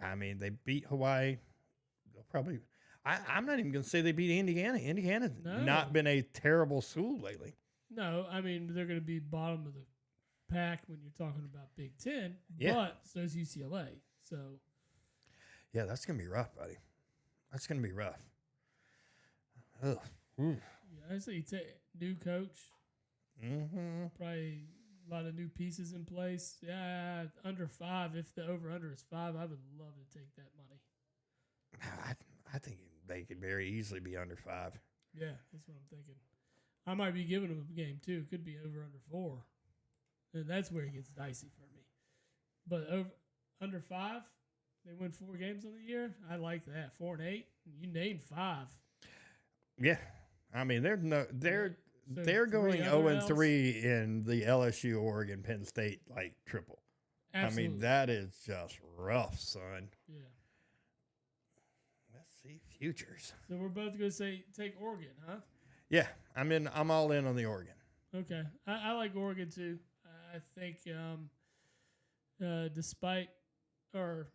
I mean, they beat Hawaii. They'll probably. I'm not even going to say they beat Indiana. Indiana's not been a terrible school lately. No, I mean, they're going to be bottom of the pack when you're talking about Big Ten, but so is UCLA. So, yeah, that's going to be rough, buddy. That's going to be rough. Ugh. Yeah, I say you take new coach. Mm-hmm. Probably a lot of new pieces in place. Yeah, under 5. If the over-under is 5, I would love to take that money. I think they could very easily be under 5. Yeah, that's what I'm thinking. I might be giving them a game, too. It could be over under 4. And that's where it gets dicey for me. But under 5, they win 4 games on the year. I like that. 4 and 8. You named 5. Yeah. I mean, they're going 0-3 in the LSU, Oregon, Penn State triple. Absolutely. I mean, that is just rough, son. Yeah. Let's see futures. So we're both going to say take Oregon, huh? Yeah, I'm all in on the Oregon. Okay, I like Oregon too. I think not despite, but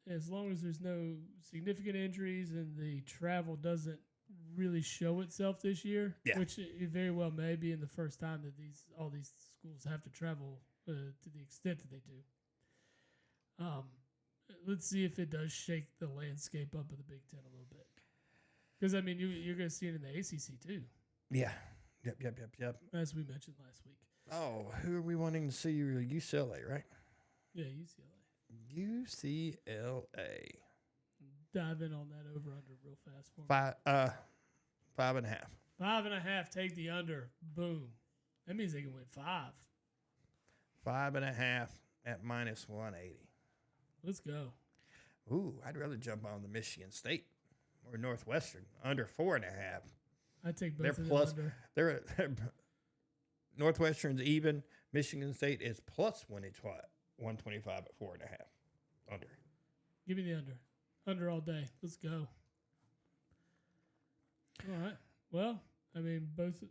as long as there's no significant injuries and the travel doesn't really show itself this year, which it very well may be in the first time that all these schools have to travel to the extent that they do. Let's see if it does shake the landscape up of the Big Ten a little bit. Because, I mean, you're going to see it in the ACC too. Yeah. Yep. As we mentioned last week. Oh, who are we wanting to see? UCLA, right? Yeah, UCLA. UCLA. Dive in on that over-under real fast for me. 5.5. 5.5. Take the under. Boom. That means they can win 5. 5.5 at -180. Let's go. Ooh, I'd rather jump on the Michigan State or Northwestern under 4.5. I take both of them under. They're Northwestern's even. Michigan State is plus 125 at 4.5. Under. Give me the under. Under all day. Let's go. All right. Well, I mean, both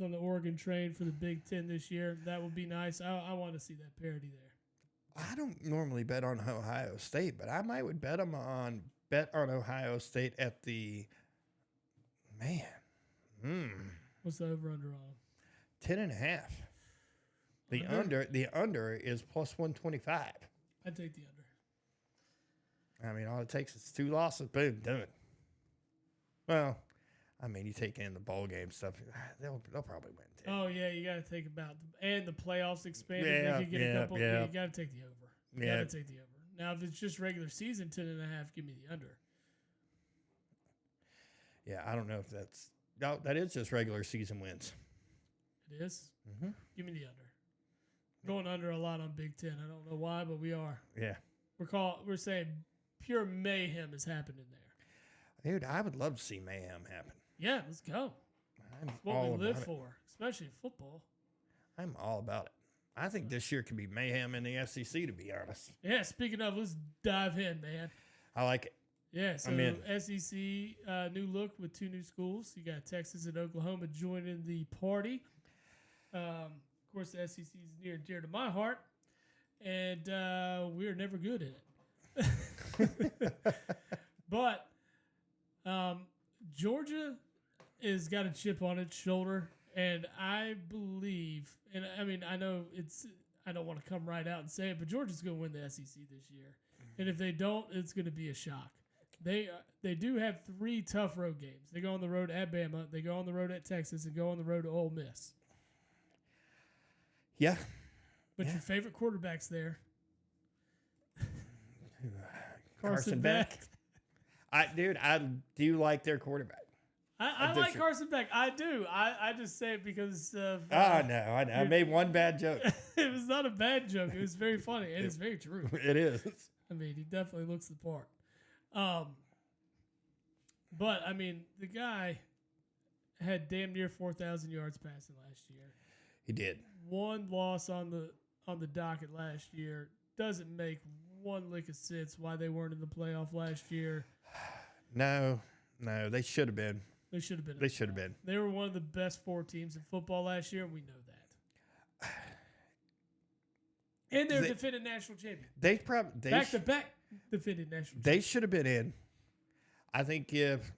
on the Oregon train for the Big Ten this year. That would be nice. I want to see that parity there. I don't normally bet on Ohio State, but I would bet on Ohio State at the What's the over under on? 10.5. The under is plus 125. I'd take the under. I mean, all it takes is 2 losses. Boom, done it. Well, I mean, you take in the bowl game stuff, they'll probably win too. Oh yeah, you got to take and the playoffs expanded. Yeah, they could get a couple. Yeah. You got to take the over. You got to take the over. Now, if it's just regular season, 10.5, give me the under. Yeah, I don't know if that is just regular season wins. It is? Mm-hmm. Give me the under. Going under a lot on Big Ten. I don't know why, but we are. Yeah. We're saying pure mayhem is happening there. Dude, I would love to see mayhem happen. Yeah, let's go. That's what we live for, especially in football. I'm all about it. I think this year could be mayhem in the SEC, to be honest. Yeah, speaking of, let's dive in, man. I like it. Yeah, so SEC new look with 2 new schools. You got Texas and Oklahoma joining the party. Of course, the SEC is near and dear to my heart, and we're never good at it. But Georgia has got a chip on its shoulder, and I believe, and I mean, I know I don't want to come right out and say it, but Georgia's going to win the SEC this year. And if they don't, it's going to be a shock. They do have 3 tough road games. They go on the road at Bama, they go on the road at Texas, and go on the road to Ole Miss. Yeah. But your favorite quarterback's there. Carson Beck. I do like their quarterback. I like Carson Beck. I do. I just say it because of... I made one bad joke. It was not a bad joke. It was very funny, and it's very true. It is. I mean, he definitely looks the part. But, I mean, the guy had damn near 4,000 yards passing last year. He did. 1 loss on the docket last year. Doesn't make one lick of sense why they weren't in the playoff last year. No, they should have been. They should have been. They should have been. They were one of the best 4 teams in football last year, and we know that. And they're defending national champion. They probably back to back defended national. They should have been in. I think if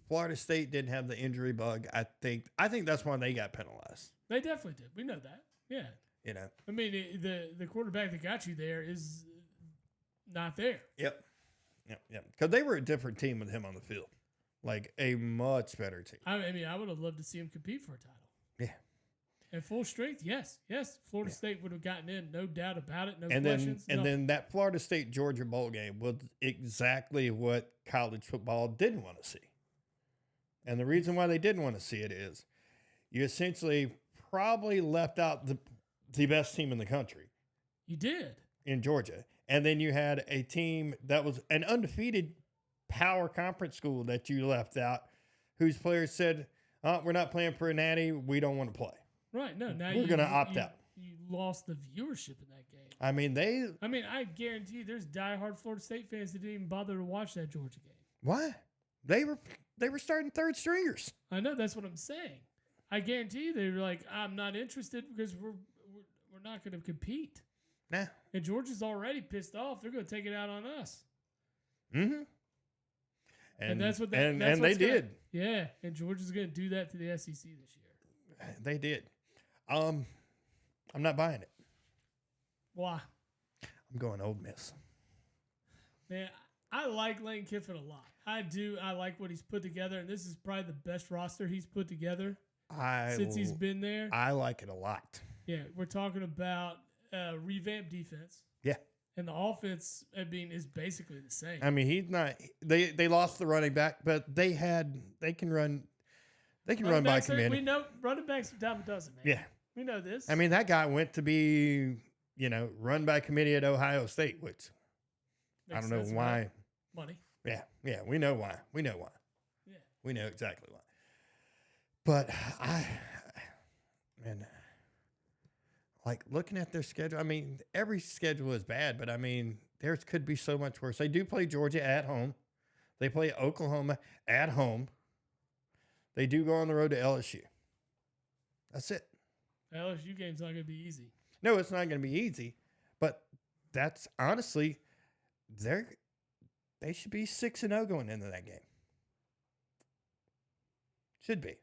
Florida State didn't have the injury bug, I think that's why they got penalized. They definitely did. We know that. Yeah. You know. I mean, the quarterback that got you there is not there. Yep. Because they were a different team with him on the field, like a much better team. I mean, I would have loved to see him compete for a title. Yeah. At full strength, yes. Florida State would have gotten in, no doubt about it. No and questions. Then that Florida State Georgia bowl game was exactly what college football didn't want to see. And the reason why they didn't want to see it is you essentially probably left out the best team in the country. You did. In Georgia. And then you had a team that was an undefeated power conference school that you left out, whose players said, we're not playing for a natty. We don't want to play. Right. No, now we're going to opt out. You lost the viewership in that game. I mean, I guarantee you there's diehard Florida State fans that didn't even bother to watch that Georgia game. Why? They were starting third stringers. I know, that's what I'm saying. I guarantee you they were like, I'm not interested because we're not going to compete. Nah. And Georgia's already pissed off. They're going to take it out on us. Mm-hmm. And that's what they did. Yeah, and Georgia's going to do that to the SEC this year. They did. I'm not buying it. Why? I'm going Ole Miss. Man, I like Lane Kiffin a lot. I do. I like what he's put together, and this is probably the best roster he's put together since he's been there. I like it a lot. Yeah, we're talking about revamped defense. Yeah. And the offense, I mean, is basically the same. I mean, he's not. They lost the running back, but they can run. They can run by committee. We know running backs are dime a dozen, man. Yeah, we know this. I mean, that guy went to be, run by committee at Ohio State, which I don't know why. Right. Money. Yeah, we know why. Yeah, we know exactly why. But like looking at their schedule, I mean, every schedule is bad, but I mean, theirs could be so much worse. They do play Georgia at home. They play Oklahoma at home. They do go on the road to LSU. That's it. LSU game's not going to be easy. No, it's not going to be easy, but that's honestly, they should be 6-0 going into that game. Should be.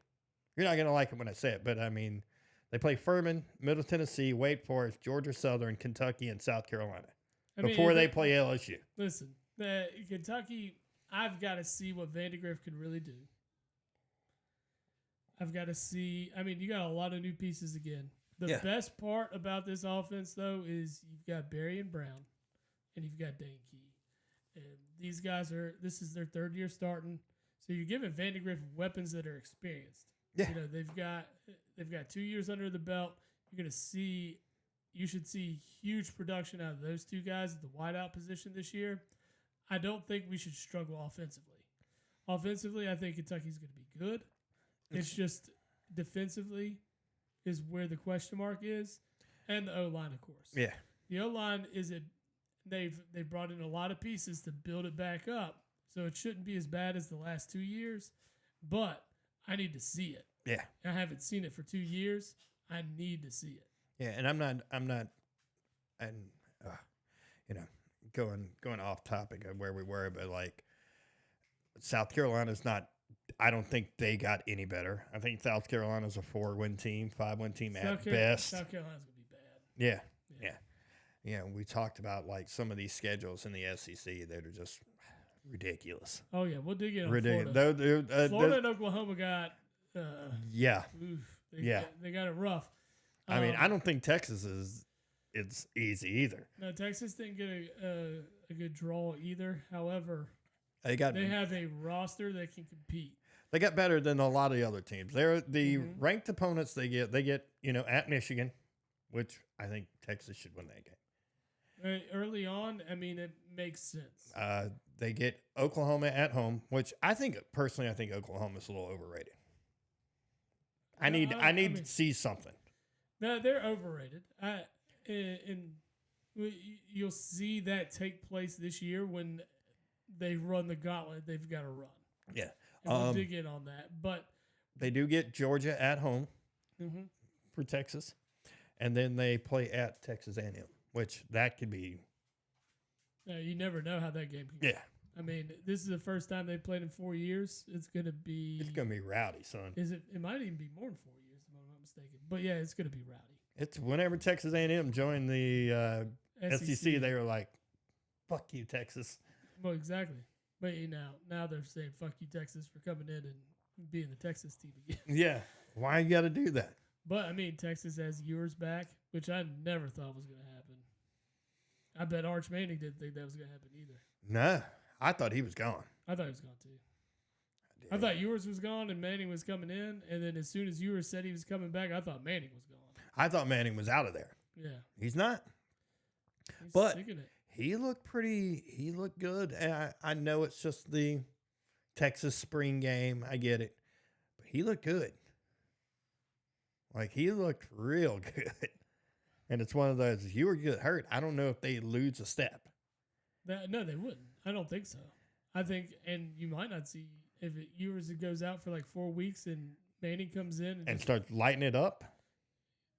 You're not going to like it when I say it, but I mean, they play Furman, Middle Tennessee, Wake Forest, Georgia Southern, Kentucky, and South Carolina before they play LSU. Listen, Kentucky, I've got to see what Vandegrift can really do. I've got to see. I mean, you got a lot of new pieces again. The best part about this offense, though, is you've got Berry and Brown, and you've got Dane Key. And these guys this is their 3rd year starting. So you're giving Vandegrift weapons that are experienced. Yeah. They've got 2 years under the belt. You should see huge production out of those 2 guys at the wideout position this year. I don't think we should struggle offensively. Offensively, I think Kentucky's going to be good. It's just defensively, is where the question mark is, and the O-line, of course. Yeah. The O-line they've brought in a lot of pieces to build it back up, so it shouldn't be as bad as the last 2 years. But I need to see it. Yeah. I haven't seen it for 2 years. I need to see it. Yeah, and I'm not, and you know, going off topic of where we were, but like South Carolina's not. I don't think they got any better. I think South Carolina's a 4-win team, 5-win team at best. South Carolina's gonna be bad. Yeah. Yeah, we talked about like some of these schedules in the SEC that are just ridiculous. Oh yeah, we'll dig in on Ridiculous. Florida. Florida and Oklahoma got. Yeah. Oof, Yeah. They got it rough. I mean, I don't think Texas it's easy either. No, Texas didn't get a good draw either. However, They have a roster that can compete. They got better than a lot of the other teams. They're the ranked opponents they get at Michigan, which I think Texas should win that game. Early on, I mean, it makes sense. They get Oklahoma at home, which I think Oklahoma's a little overrated. I need to see something. No, they're overrated. And you'll see that take place this year when they run the gauntlet they've got to run. Yeah. And we'll dig in on that. But they do get Georgia at home for Texas, and then they play at Texas A&M, which that could be. You never know how that game can go. Yeah. I mean, this is the first time they played in 4 years. It's gonna be rowdy, son. It might even be more than 4 years, if I'm not mistaken. But yeah, it's gonna be rowdy. It's whenever Texas A&M joined the SEC, they were like, "Fuck you, Texas." Well, exactly. But now they're saying "fuck you, Texas" for coming in and being the Texas team again. Yeah, why you got to do that? But I mean, Texas has Ewers back, which I never thought was going to happen. I bet Arch Manning didn't think that was going to happen either. No, I thought he was gone. I thought he was gone too. I thought Ewers was gone and Manning was coming in, and then as soon as Ewers said he was coming back, I thought Manning was gone. I thought Manning was out of there. Yeah, he's not. But he looked pretty. He looked good. And I know it's just the Texas spring game. I get it, but he looked good. Like he looked real good. And it's one of those. If you were get hurt, I don't know if they lose a step. No, they wouldn't. I don't think so. I think, and you might not see if Ewers goes out for like 4 weeks and Manning comes in and starts lighting it up.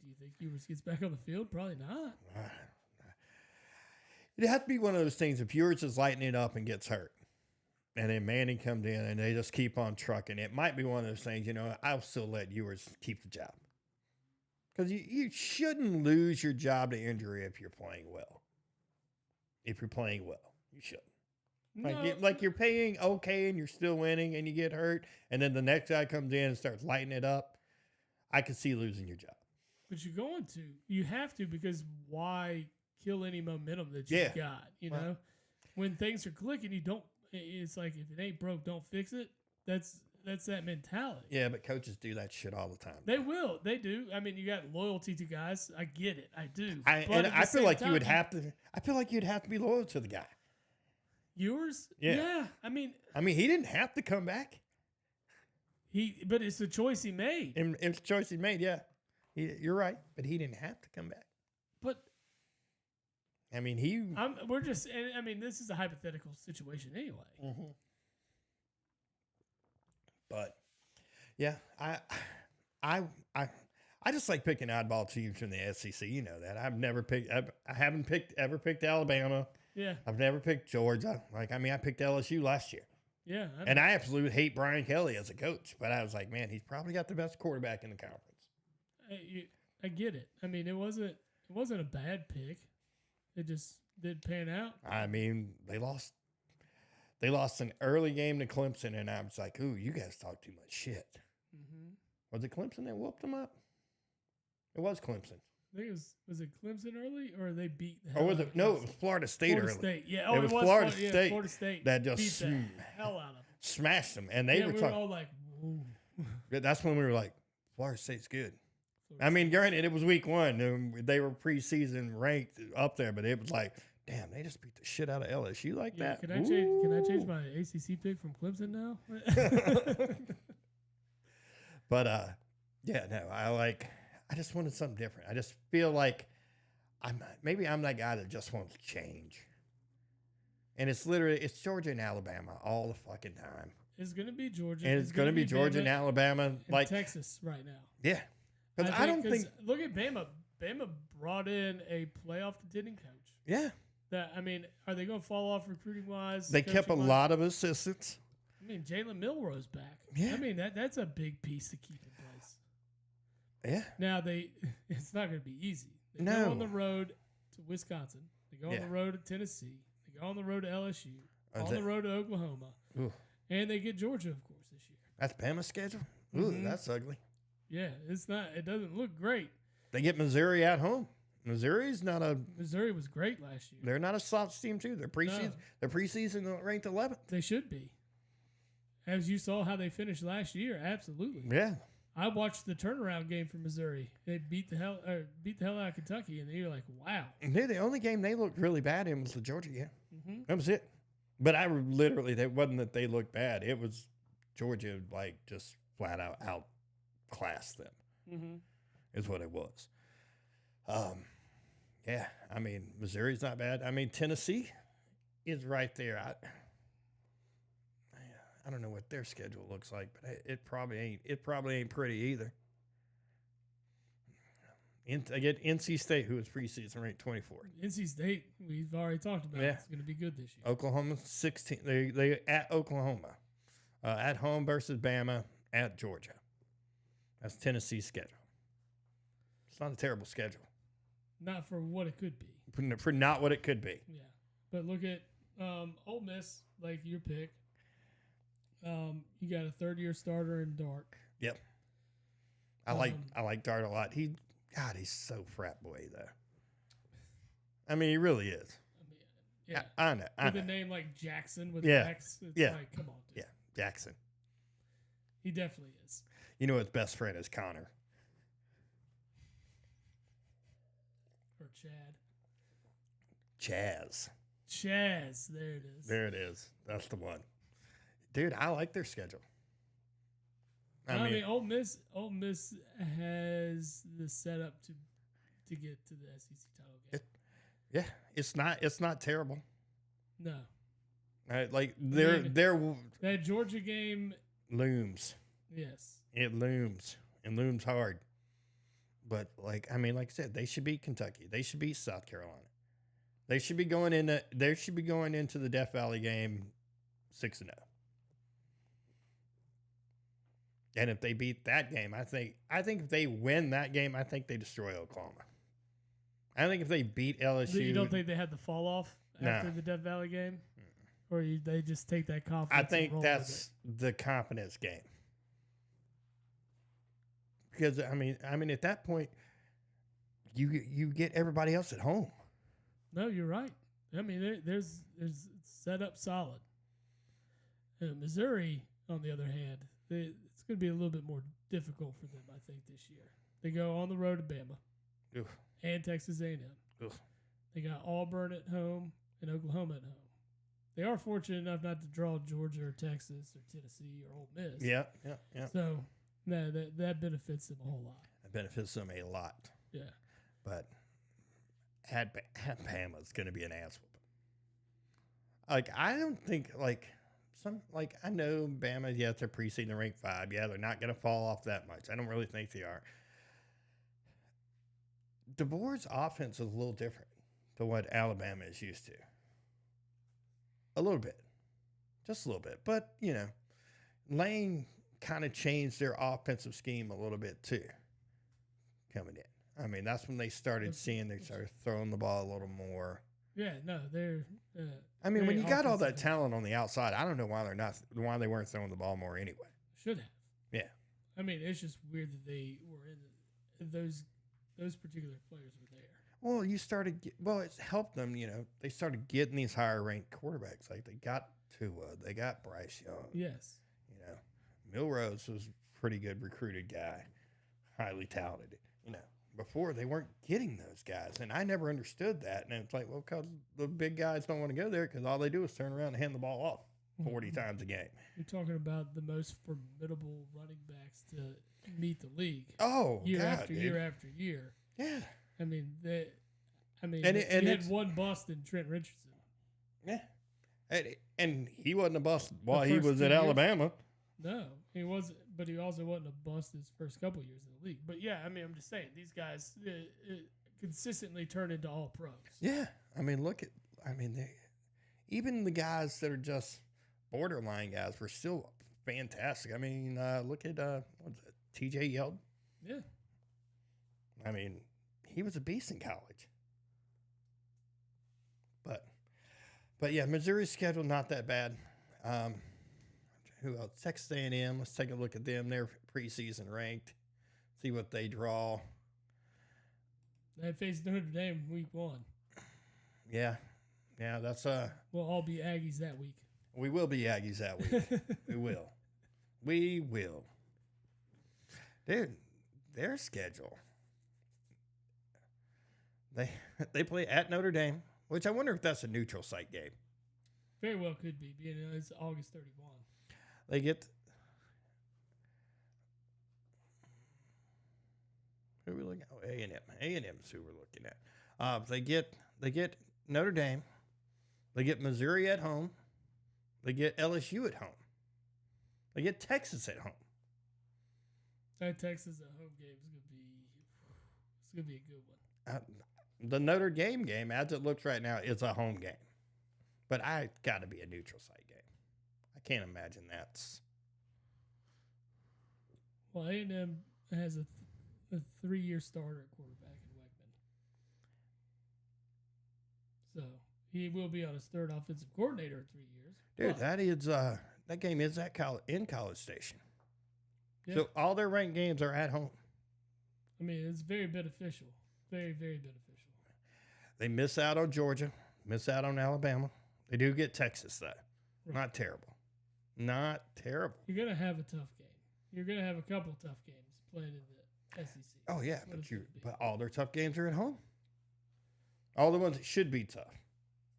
Do you think Ewers gets back on the field? Probably not. It has to be one of those things. If Ewers is lighting it up and gets hurt, and then Manning comes in and they just keep on trucking, it might be one of those things. I'll still let Ewers keep the job because you shouldn't lose your job to injury if you're playing well. If you're playing well, you shouldn't. Like you're paying okay and you're still winning and you get hurt, and then the next guy comes in and starts lighting it up. I could see losing your job. But you're going to. You have to, because why kill any momentum that you got? Know, when things are clicking, you don't. It's like if it ain't broke, don't fix it. That's that mentality. Yeah, but coaches do that shit all the time. They will. They do. I mean, you got loyalty to guys. I get it. I do. I feel like you would have to. I feel like you'd have to be loyal to the guy. Yours? Yeah. I mean, he didn't have to come back. But it's the choice he made. And it's the choice he made. Yeah, you're right. But he didn't have to come back. But I mean, this is a hypothetical situation anyway. Mm-hmm. But yeah, I just like picking oddball teams from the SEC. You know that. I haven't picked Alabama. Yeah. I've never picked Georgia. I picked LSU last year. Yeah. And I absolutely hate Brian Kelly as a coach, but I was like, man, he's probably got the best quarterback in the conference. I get it. I mean, it wasn't a bad pick. It just didn't pan out. I mean, they lost an early game to Clemson, and I was like, ooh, you guys talk too much shit. Mm-hmm. Was it Clemson that whooped them up? It was Clemson. I think was it Clemson early, or they beat? Or was it? No, it was Florida State early. State. Yeah, it was Florida State. Yeah, Florida State that just beat the hell out of them. Smashed them, and they were we were all like, "Whoa." That's when we were like, Florida State's good. I mean, granted, it was week 1, and they were preseason ranked up there, but it was like, damn, they just beat the shit out of LSU like that. Can I change my ACC pick from Clemson now? But yeah, no, I just wanted something different. I just feel like maybe I'm that guy that just wants change. And it's Georgia and Alabama all the fucking time. It's going to be Georgia. And it's going to be Georgia and Alabama. And like Texas right now. Yeah. Because I don't think. Look at Bama. Bama brought in a playoff contending coach. Yeah. Are they going to fall off recruiting wise? They kept a lot of assistants. Jalen Milroe's back. Yeah. That's a big piece to keep in place. Yeah. Now it's not going to be easy. They go on the road to Wisconsin. They go on the road to Tennessee. They go on the road to LSU. On the road to Oklahoma. Ooh. And they get Georgia, of course, this year. That's Bama's schedule? Ooh, that's ugly. Yeah, it doesn't look great. They get Missouri at home. Missouri was great last year. They're not a soft team too. They're preseason ranked 11th. They should be. As you saw how they finished last year, absolutely. Yeah. I watched the turnaround game for Missouri. They beat the hell out of Kentucky, and you're like, wow. The only game they looked really bad in was the Georgia game. Mm-hmm. That was it. But it wasn't that they looked bad. It was Georgia just flat out outclassed them. Mm-hmm. Is what it was. Yeah. Missouri's not bad. Tennessee is right there. I don't know what their schedule looks like, but it probably ain't. It probably ain't pretty either. I get NC State, who is preseason ranked 24th. NC State, we've already talked about. It's going to be good this year. Oklahoma 16. They at Oklahoma, at home versus Bama, at Georgia. That's Tennessee's schedule. It's not a terrible schedule. Not for what it could be. For not what it could be. Yeah, but look at Ole Miss, like your pick. You got a third-year starter in Dart. Yep. I like Dart a lot. He's so frat boy though. He really is. Yeah. I know. With a name like Jackson with an X, it's like, come on, dude. Yeah, Jackson. He definitely is. You know his best friend is Connor. Or Chad. Chaz. There it is. There it is. That's the one. Dude, I like their schedule. Ole Miss has the setup to get to the SEC title game. It's not terrible. No. That Georgia game looms. Yes. It looms. It looms hard. But like I said, they should beat Kentucky. They should beat South Carolina. They should be going into the Death Valley game 6-0. And if they beat that game, I think if they win that game, I think they destroy Oklahoma. I think if they beat LSU, you don't think they had the fall off after the Death Valley game, or they just take that confidence? I think that's the confidence game. Because at that point, you get everybody else at home. No, you're right. There's set up solid. Missouri, on the other hand, it's going to be a little bit more difficult for them, I think, this year. They go on the road to Bama. Oof. And Texas A&M. Oof. They got Auburn at home and Oklahoma at home. They are fortunate enough not to draw Georgia or Texas or Tennessee or Ole Miss. Yeah. So, no, that benefits them a whole lot. It benefits them a lot. Yeah. But at Bama, it's going to be an ass whooping. I don't think, I know Bama, they're preseason ranked 5. Yeah, they're not going to fall off that much. I don't really think they are. DeBoer's offense is a little different than what Alabama is used to. A little bit. Just a little bit. But, Lane kind of changed their offensive scheme a little bit too, coming in. That's when they started throwing the ball a little more. Yeah, no, they're. When you got all that talent on the outside, I don't know why they weren't throwing the ball more anyway. Should have. Yeah. It's just weird that they were in those particular players were there. Well, it's helped them. They started getting these higher ranked quarterbacks. Like they got Tua, they got Bryce Young. Yes. Milrose was a pretty good recruited guy, highly talented. Before they weren't getting those guys, and I never understood that. And it's like, well, because the big guys don't want to go there because all they do is turn around and hand the ball off. 40 times a game. You're talking about the most formidable running backs to meet the league. Oh, year God, after dude. year after year. Yeah. I mean, And you had one bust in Trent Richardson. Yeah. And he wasn't a bust while he first was 2 at years? Alabama. No, he wasn't. But he also wasn't a bust his first couple years in the league. But yeah, I mean, I'm just saying these guys consistently turn into all pros. Yeah. I mean, even the guys that are just borderline guys were still fantastic. I mean, look at TJ Yeldon. Yeah. I mean, he was a beast in college. But yeah, Missouri's schedule not that bad. Who else? Texas A&M. Let's take a look at them. They're preseason ranked. See what they draw. They faced Notre Dame week 1. Yeah, that's We'll all be Aggies that week. We will be Aggies that week. We will. Dude, their schedule. They play at Notre Dame, which I wonder if that's a neutral site game. Very well could be, being it's August 31. They get. Who are we looking at? Oh, A&M. A&M's who we're looking at. They get Notre Dame. They get Missouri at home. They get LSU at home. They get Texas at home. That Texas at home game is gonna be a good one. The Notre Dame game, as it looks right now, is a home game, but I got to be a neutral site game. I can't imagine that's. Well, A&M has a 3-year starter at quarterback in Weckman, so he will be on his 3rd offensive coordinator in 3 years. Dude, that game is in College Station. Yeah. So all their ranked games are at home. I mean, it's very beneficial. Very, very beneficial. They miss out on Georgia, miss out on Alabama. They do get Texas, though. Right. Not terrible. Not terrible. You're going to have a tough game. You're going to have a couple tough games playing in the SEC. Oh, yeah, but all their tough games are at home. All the ones that should be tough.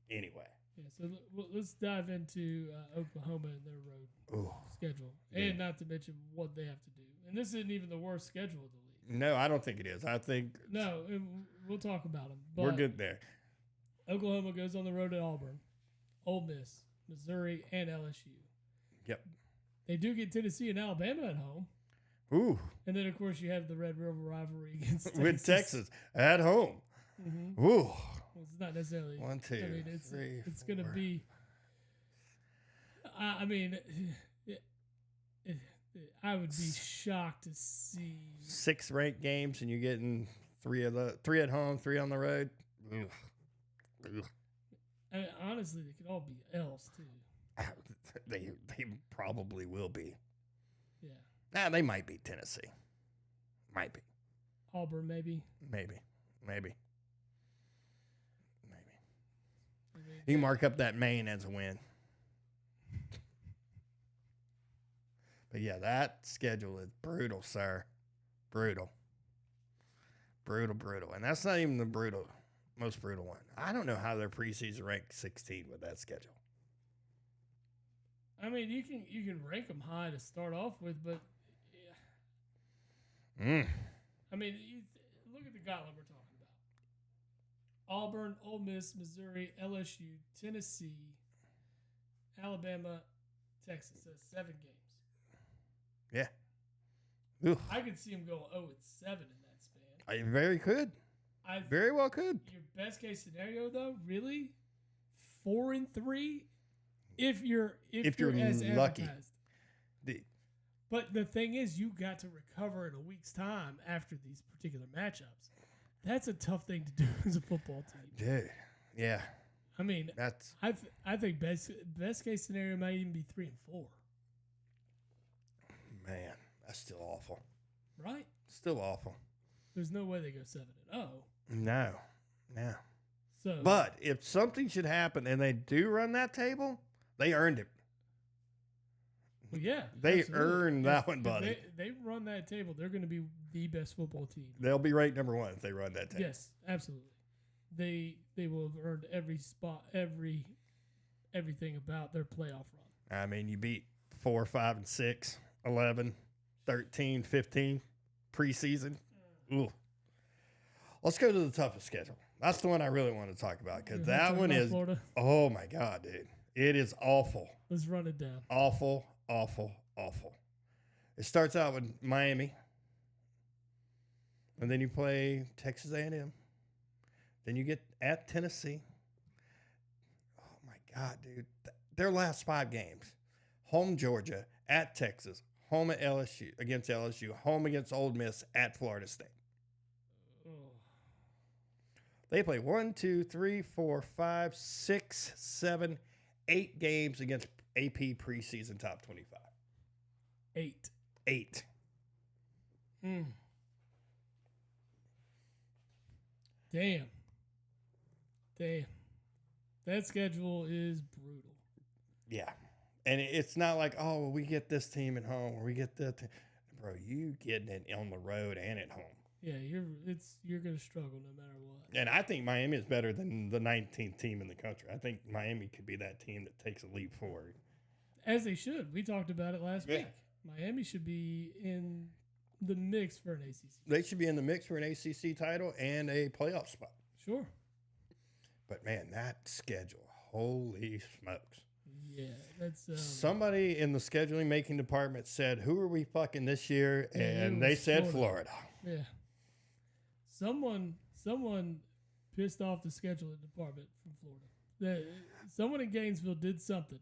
Anyway. Yeah, so let's dive into Oklahoma and their road schedule. Yeah. And not to mention what they have to do. And this isn't even the worst schedule of the league. No, I don't think it is. I think... No, we'll talk about them. But we're good there. Oklahoma goes on the road at Auburn, Ole Miss, Missouri, and LSU. Yep. They do get Tennessee and Alabama at home. Ooh. And then, of course, you have the Red River rivalry against Texas. With Texas at home. Mm-hmm. Ooh. Well, it's not necessarily. 1, 2, I mean, it's going to be. I mean, I would be shocked to see 6 ranked games and you're getting 3 at home, 3 on the road. Ugh. I mean, honestly, they could all be L's too. They probably will be. Yeah. They might be Tennessee. Might be. Auburn, maybe. Maybe. I mean, You can mark up that Maine as a win. But yeah, that schedule is brutal, sir. Brutal. And that's not even the most brutal one. I don't know how their preseason ranked 16 with that schedule. I mean, you can rank them high to start off with, but I mean, look at the gauntlet we're talking about. Auburn, Ole Miss, Missouri, LSU, Tennessee, Alabama, Texas. That's 7 games. Yeah. Ooh. I could see them go 0-7 in that span. I very could. Very well could. Your best case scenario, though, really, 4-3, if you're as lucky. advertised. But the thing is, you got to recover in a week's time after these particular matchups. That's a tough thing to do as a football team. Dude, yeah. I mean, I think best case scenario might even be 3-4. Man, that's still awful. Right? Still awful. There's no way they go 7-0. No. So, but if something should happen and they do run that table, they earned it. well, yeah, They absolutely. earned that one, buddy. If they run that table, they're going to be the best football team. They'll be ranked number 1 if they run that table. Yes, absolutely. They will have earned every spot, everything about their playoff run. I mean, you beat 4, 5, and 6, 11, 13, 15 preseason. Ooh. Let's go to the toughest schedule. That's the one I really want to talk about because that one is, Florida. oh my God, dude. It is awful. Let's run it down. Awful, awful, awful. It starts out with Miami, and then you play Texas A&M. Then you get at Tennessee. Oh my God, dude. Their last 5 games. Home Georgia, at Texas, home at LSU against LSU, home against Ole Miss, at Florida State. They play 1, 2, 3, 4, 5, 6, 7, 8 games against AP preseason top 25. 8. Damn. That schedule is brutal. Yeah. And it's not like, oh, well, we get this team at home or we get that. Bro, you getting it on the road and at home. Yeah, you're going to struggle no matter what. And I think Miami is better than the 19th team in the country. I think Miami could be that team that takes a leap forward. As they should. We talked about it last week. Miami should be in the mix for an ACC. They should be in the mix for an ACC title and a playoff spot. Sure. But, man, that schedule, holy smokes. Yeah, that's... somebody in the scheduling making department said, who are we fucking this year? And they said Florida. Yeah. Someone pissed off the scheduling department from Florida. Someone in Gainesville did something.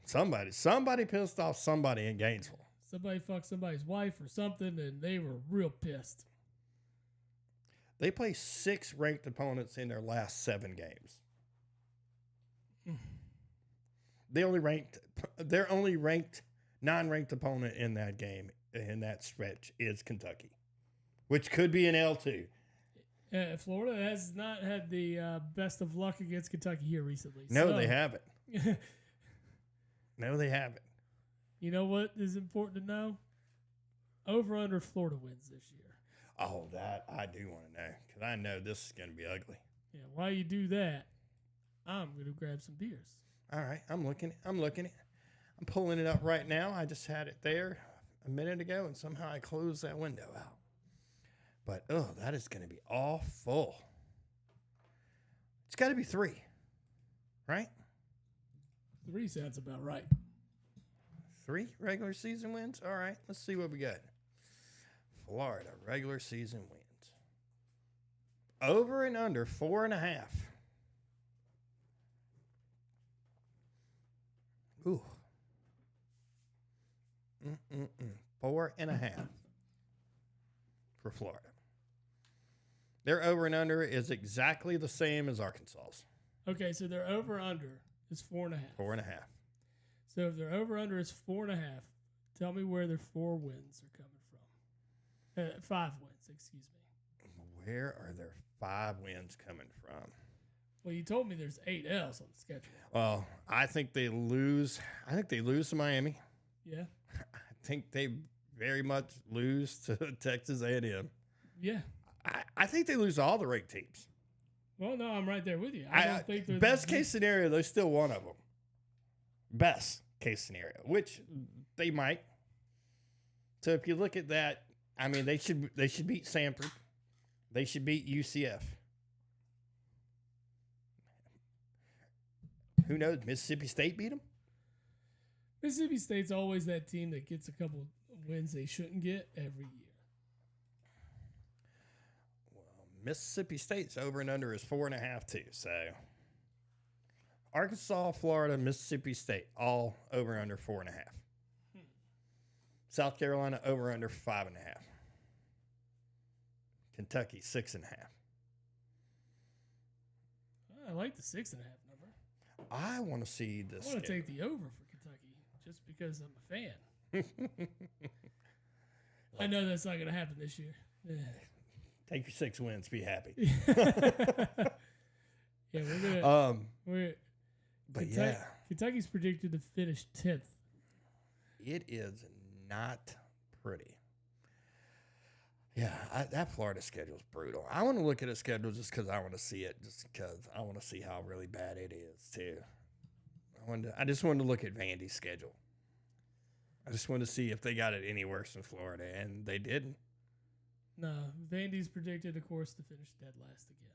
Somebody pissed off somebody in Gainesville. Somebody fucked somebody's wife or something, and they were real pissed. They play 6 ranked opponents in their last 7 games. Their only ranked, non-ranked opponent in that game, in that stretch, is Kentucky, which could be an L2. Florida has not had the best of luck against Kentucky here recently. No, they haven't. No, they haven't. You know what is important to know? Over under Florida wins this year. Oh, that I do want to know because I know this is going to be ugly. Yeah, while you do that, I'm going to grab some beers. All right, I'm looking. I'm pulling it up right now. I just had it there a minute ago, and somehow I closed that window out. But, that is going to be awful. It's got to be 3, right? 3 sounds about right. 3 regular season wins? All right, let's see what we got. Florida, regular season wins. Over and under 4.5. Ooh. 4.5 for Florida. Their over and under is exactly the same as Arkansas's. Okay, so their over under is 4.5. 4.5. So if their over under is 4.5, tell me where their 4 wins are coming from. 5 wins, excuse me. Where are their 5 wins coming from? Well, you told me there's 8 L's on the schedule. Well, I think they lose. I think they lose to Miami. Yeah. I think they very much lose to Texas A&M. Yeah. I think they lose to all the ranked teams. Well, no, I'm right there with you. I don't think they're best case scenario, they're still one of them. Best case scenario, which they might. So if you look at that, I mean, they should beat Samford. They should beat UCF. Who knows? Mississippi State beat them? Mississippi State's always that team that gets a couple wins they shouldn't get every year. Well, Mississippi State's over and under is 4.5 too. So Arkansas, Florida, Mississippi State, all over and under 4.5. South Carolina, over under 5.5. Kentucky, 6.5. I like the 6.5 number. I want to see this. I want to take the over for Kentucky just because I'm a fan. I know that's not going to happen this year. Take your 6 wins. Be happy. Yeah, we're gonna. But yeah, Kentucky's predicted to finish 10th. It is not pretty. Yeah, that Florida schedule is brutal. I want to look at a schedule just because I want to see it, just because I want to see how really bad it is too. I just wanted to look at Vandy's schedule. I just wanted to see if they got it any worse than Florida, and they didn't. No, Vandy's predicted, of course, to finish dead last again.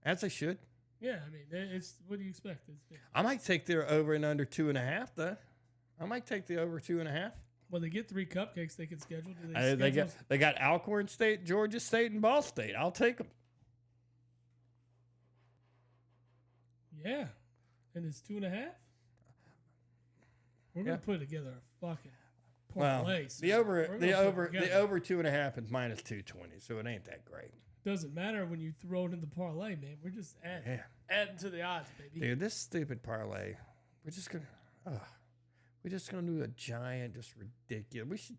As they should. Yeah, I mean, it's what do you expect? I might take their over and under 2.5, though. I might take the over 2.5. Well, they get 3 cupcakes they can schedule. Do they got Alcorn State, Georgia State, and Ball State. I'll take them. Yeah, and it's 2.5. We're gonna put together a fucking parlay. The over 2.5 is minus 220, so it ain't that great. Doesn't matter when you throw it in the parlay, man. We're just adding to the odds, baby. Dude, this stupid parlay. We're just gonna do a giant, just ridiculous.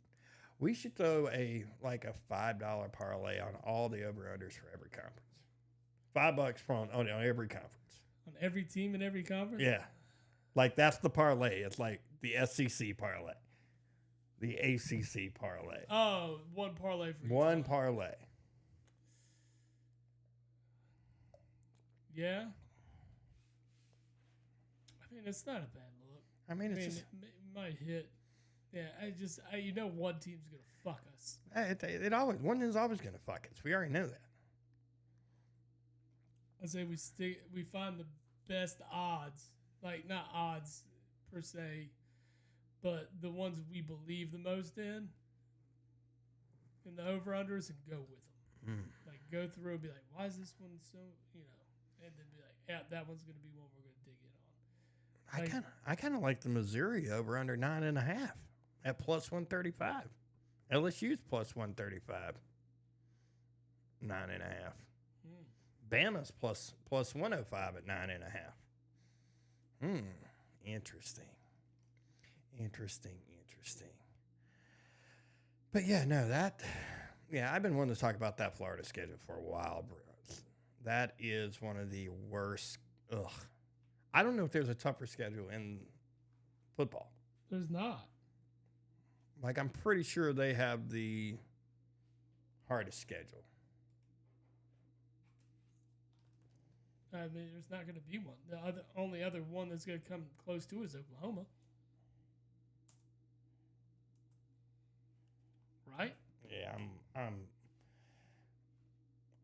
We should throw a $5 parlay on all the over-unders for every conference. $5 on every conference. On every team in every conference? Yeah. Like, that's the parlay. It's like the SEC parlay. The ACC parlay. Oh, one parlay for each one parlay. Yeah. I mean, it's not a bad look. It might hit. Yeah, one team's gonna fuck us. One is always gonna fuck us. We already know that. I say we find the best odds, like not odds per se, but the ones we believe the most in the over-unders, and go with them. Like, go through and be like, why is this one so, and then be like, yeah, that one's going to be one we're going to dig in on. I kind of like the Missouri over under 9.5 at plus 135. LSU's plus 135. 9.5. Bama's plus 105 at 9.5. Interesting. But yeah, no, I've been wanting to talk about that Florida schedule for a while, bro. That is one of the worst. Ugh. I don't know if there's a tougher schedule in football. There's not. Like, I'm pretty sure they have the hardest schedule. I mean, there's not going to be one. The only other one that's going to come close to is Oklahoma. Right? Yeah, I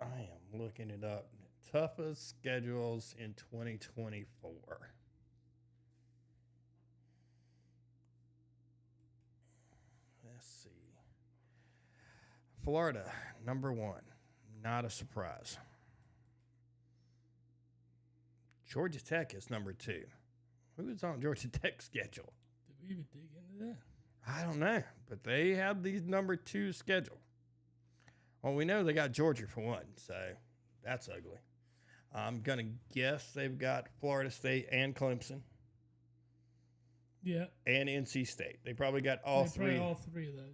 am looking it up. Toughest schedules in 2024. Let's see. Florida, number 1. Not a surprise. Georgia Tech is number 2. Who's on Georgia Tech's schedule? Did we even dig into that? I don't know, but they have the number 2 schedule. Well, we know they got Georgia for 1, so that's ugly. I'm going to guess they've got Florida State and Clemson. Yeah. And NC State. They probably got all three. All 3 of those,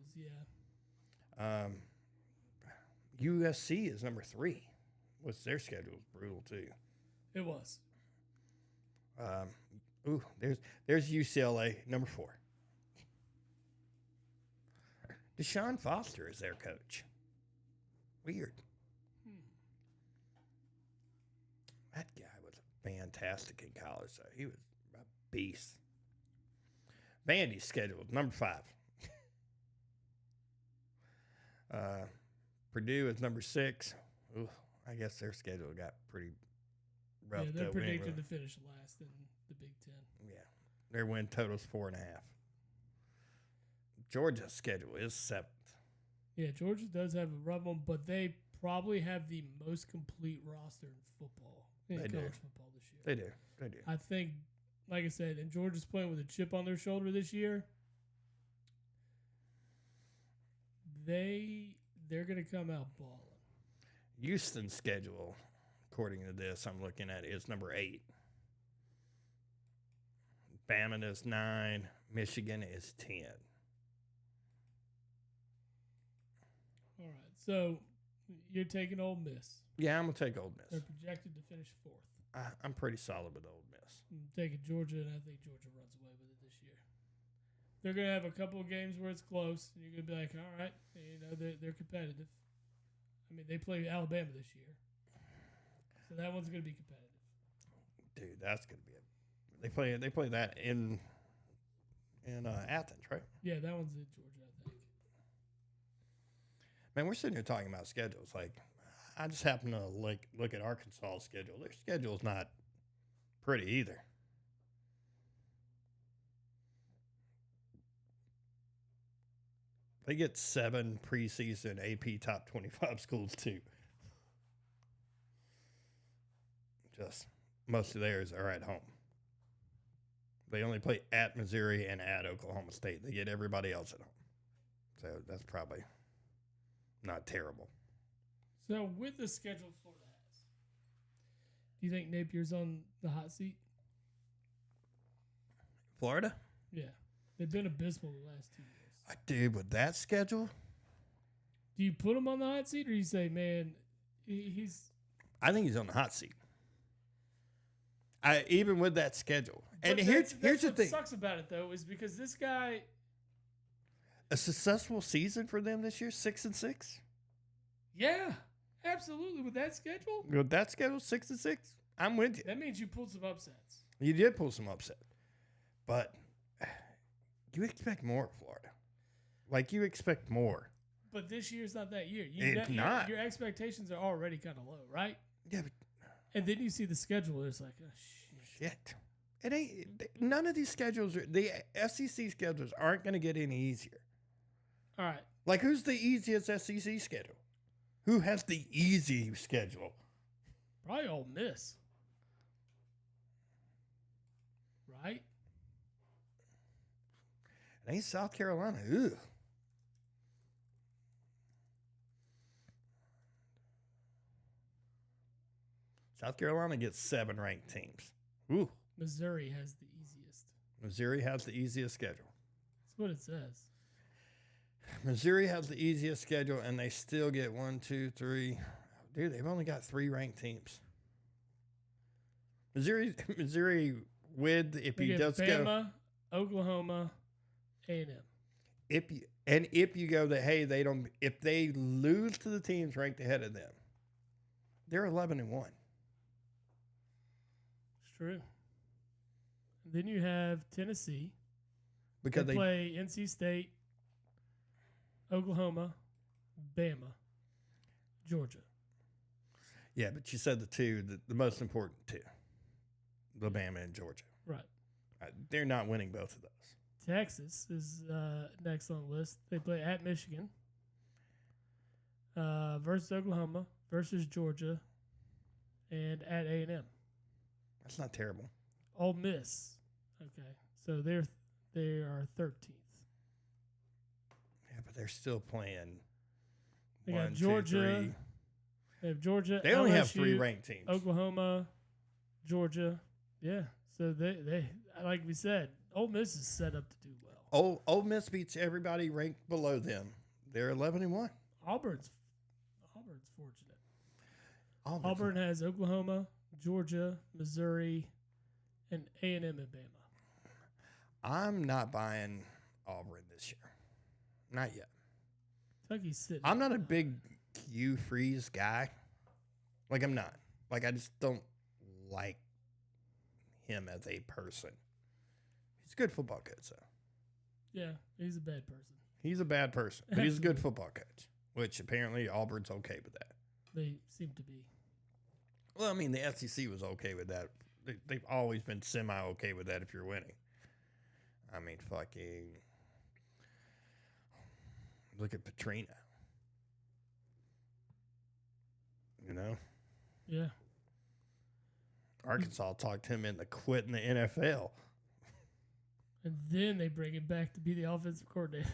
yeah. USC is number 3. What's their schedule? Is brutal, too. It was. There's UCLA, number 4. Deshaun Foster is their coach. Weird. That guy was fantastic in college, though. He was a beast. Vandy's schedule, number 5. Purdue is number 6. Ooh, I guess their schedule got pretty rough. Yeah, they're predicted to finish last in the Big Ten. Yeah, their win total's 4.5. Georgia's schedule is 7th. Yeah, Georgia does have a rough one, but they probably have the most complete roster in football, college football this year. They do. I think, like I said, and Georgia's playing with a chip on their shoulder this year. They're going to come out balling. Houston's schedule, according to this I'm looking at, is number 8. Bama is 9. Michigan is 10. All right, so you're taking Ole Miss. Yeah, I'm going to take Ole Miss. They're projected to finish 4th. I'm pretty solid with Ole Miss. I'm taking Georgia, and I think Georgia runs away with it this year. They're going to have a couple of games where it's close, and you're going to be like, all right, they're competitive. I mean, they play Alabama this year. So that one's going to be competitive. Dude, that's going to be They play that in Athens, right? Yeah, that one's in Georgia, I think. Man, we're sitting here talking about schedules. Like, I just happen to look at Arkansas' schedule. Their schedule's not pretty either. They get 7 preseason AP top 25 schools too. Just most of theirs are at home. They only play at Missouri and at Oklahoma State. They get everybody else at home. So that's probably not terrible. So with the schedule Florida has, do you think Napier's on the hot seat? Florida? Yeah. They've been abysmal the last 2 years. Dude, with that schedule, Do you put him on the hot seat or you say, man, he's... I think he's on the hot seat. Even with that schedule. But And here's the what thing. sucks about it, though, is because this guy... A successful season for them this year, 6-6. Yeah, absolutely. With that schedule, With that schedule, 6-6. I'm with you. that means you pulled some upsets. You did pull some upset, but you expect more of Florida. Like, you expect more. But this year's not that year. It's not. Your expectations are already kind of low, right? Yeah, but And then you see the schedule, it's like, oh, shit. it ain't. None of these schedules the SEC schedules aren't going to get any easier. All right. Like, who's the easiest SEC schedule? Who has the easy schedule? Probably Ole Miss. Right? It ain't South Carolina. Ugh. South Carolina gets 7 ranked teams. Ooh. Missouri has the easiest. Missouri has the easiest schedule. That's what it says. Missouri has the easiest schedule, and they still get 1, 2, 3. Dude, they've only got 3 ranked teams. Missouri with if They he get does Bama, Oklahoma, A&M. if you go that if they lose to the teams ranked ahead of them, they're 11-1. It's true. And then you have Tennessee. Because they play NC State, Oklahoma, Bama, Georgia. Yeah, but you said the most important 2. The Bama and Georgia. Right. They're not winning both of those. Texas is next on the list. They play at Michigan, versus Oklahoma, versus Georgia, and at A&M. That's not terrible. Ole Miss. Okay, so they are 13th. Yeah, but they're still playing. They 1, got Georgia. 2, 3. They have Georgia. They only have LSU, 3 ranked teams. Oklahoma, Georgia. Yeah, so they like we said, Ole Miss is set up to do well. Ole Miss beats everybody ranked below them. They're 11-1. Auburn's fortunate. Auburn has Oklahoma, Georgia, Missouri, and A&M and Bama. I'm not buying Auburn this year. Not yet. Kentucky's sitting. I'm not a big Hugh Freeze guy. Like, I'm not. Like, I just don't like him as a person. He's a good football coach, though. Yeah, he's a bad person. He's a bad person, but he's a good football coach, which apparently Auburn's okay with that. They seem to be. Well, I mean, the SEC was okay with that. They've always been semi-okay with that if you're winning. I mean, fucking... Look at Petrino. You know? Yeah. Arkansas talked him into quitting the NFL. And then they bring him back to be the offensive coordinator.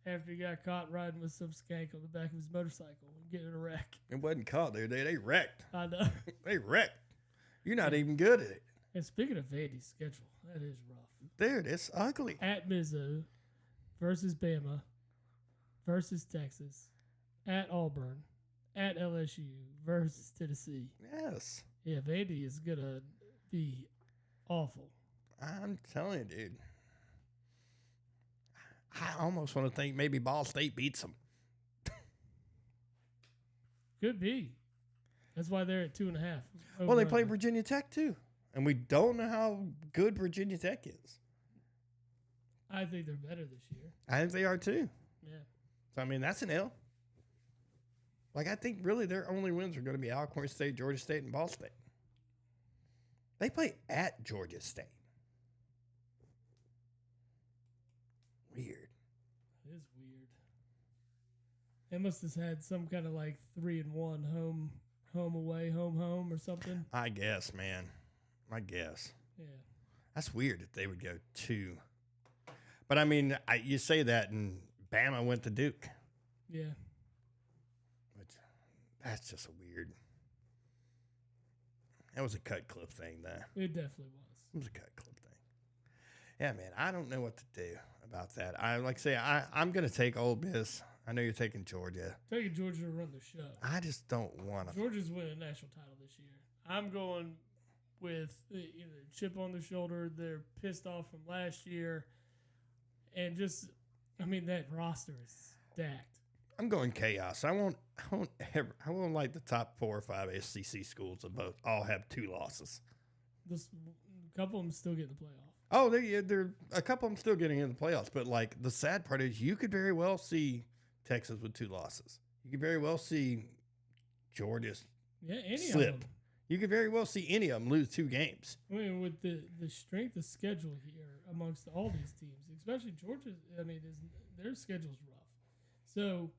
After he got caught riding with some skank on the back of his motorcycle and getting in a wreck. It wasn't caught, dude. They wrecked. I know. They wrecked. You're not even good at it. And speaking of Vandy's schedule, that is rough. Dude, it's ugly. At Mizzo versus Bama versus Texas. At Auburn. At LSU versus Tennessee. Yes. Yeah, Vandy is going to be awful. I'm telling you, dude. I almost want to think maybe Ball State beats them. Could be. That's why they're at 2.5. Well, they play Virginia Tech, too. And we don't know how good Virginia Tech is. I think they're better this year. I think they are too. Yeah. So, I mean, that's an L. Like, I think really their only wins are going to be Alcorn State, Georgia State, and Ball State. They play at Georgia State. Weird. It is weird. They must have had some kind of like 3-1 home away, home or something. I guess, man. I guess. Yeah. That's weird that they would go 2. But, I mean, you say that, and Bama went to Duke. Yeah. That's just a weird. That was a Cutcliffe thing, though. It definitely was. It was a Cutcliffe thing. Yeah, man. I don't know what to do about that. I'm going to take Ole Miss. I know you're taking Georgia. Taking Georgia to run the show. I just don't want to. Georgia's winning a national title this year. I'm going with either chip on their shoulder. They're pissed off from last year, and just, I mean, that roster is stacked. I'm going chaos. I won't like the top 4 or 5 SEC schools to both all have 2 losses. A couple of them still get in the playoff. Oh, they're a couple of them still getting in the playoffs. But like the sad part is, you could very well see Texas with 2 losses. You could very well see Georgia slip. Of them. You could very well see any of them lose 2 games. I mean, with the strength of schedule here amongst all these teams, especially Georgia, I mean, their schedule's rough. So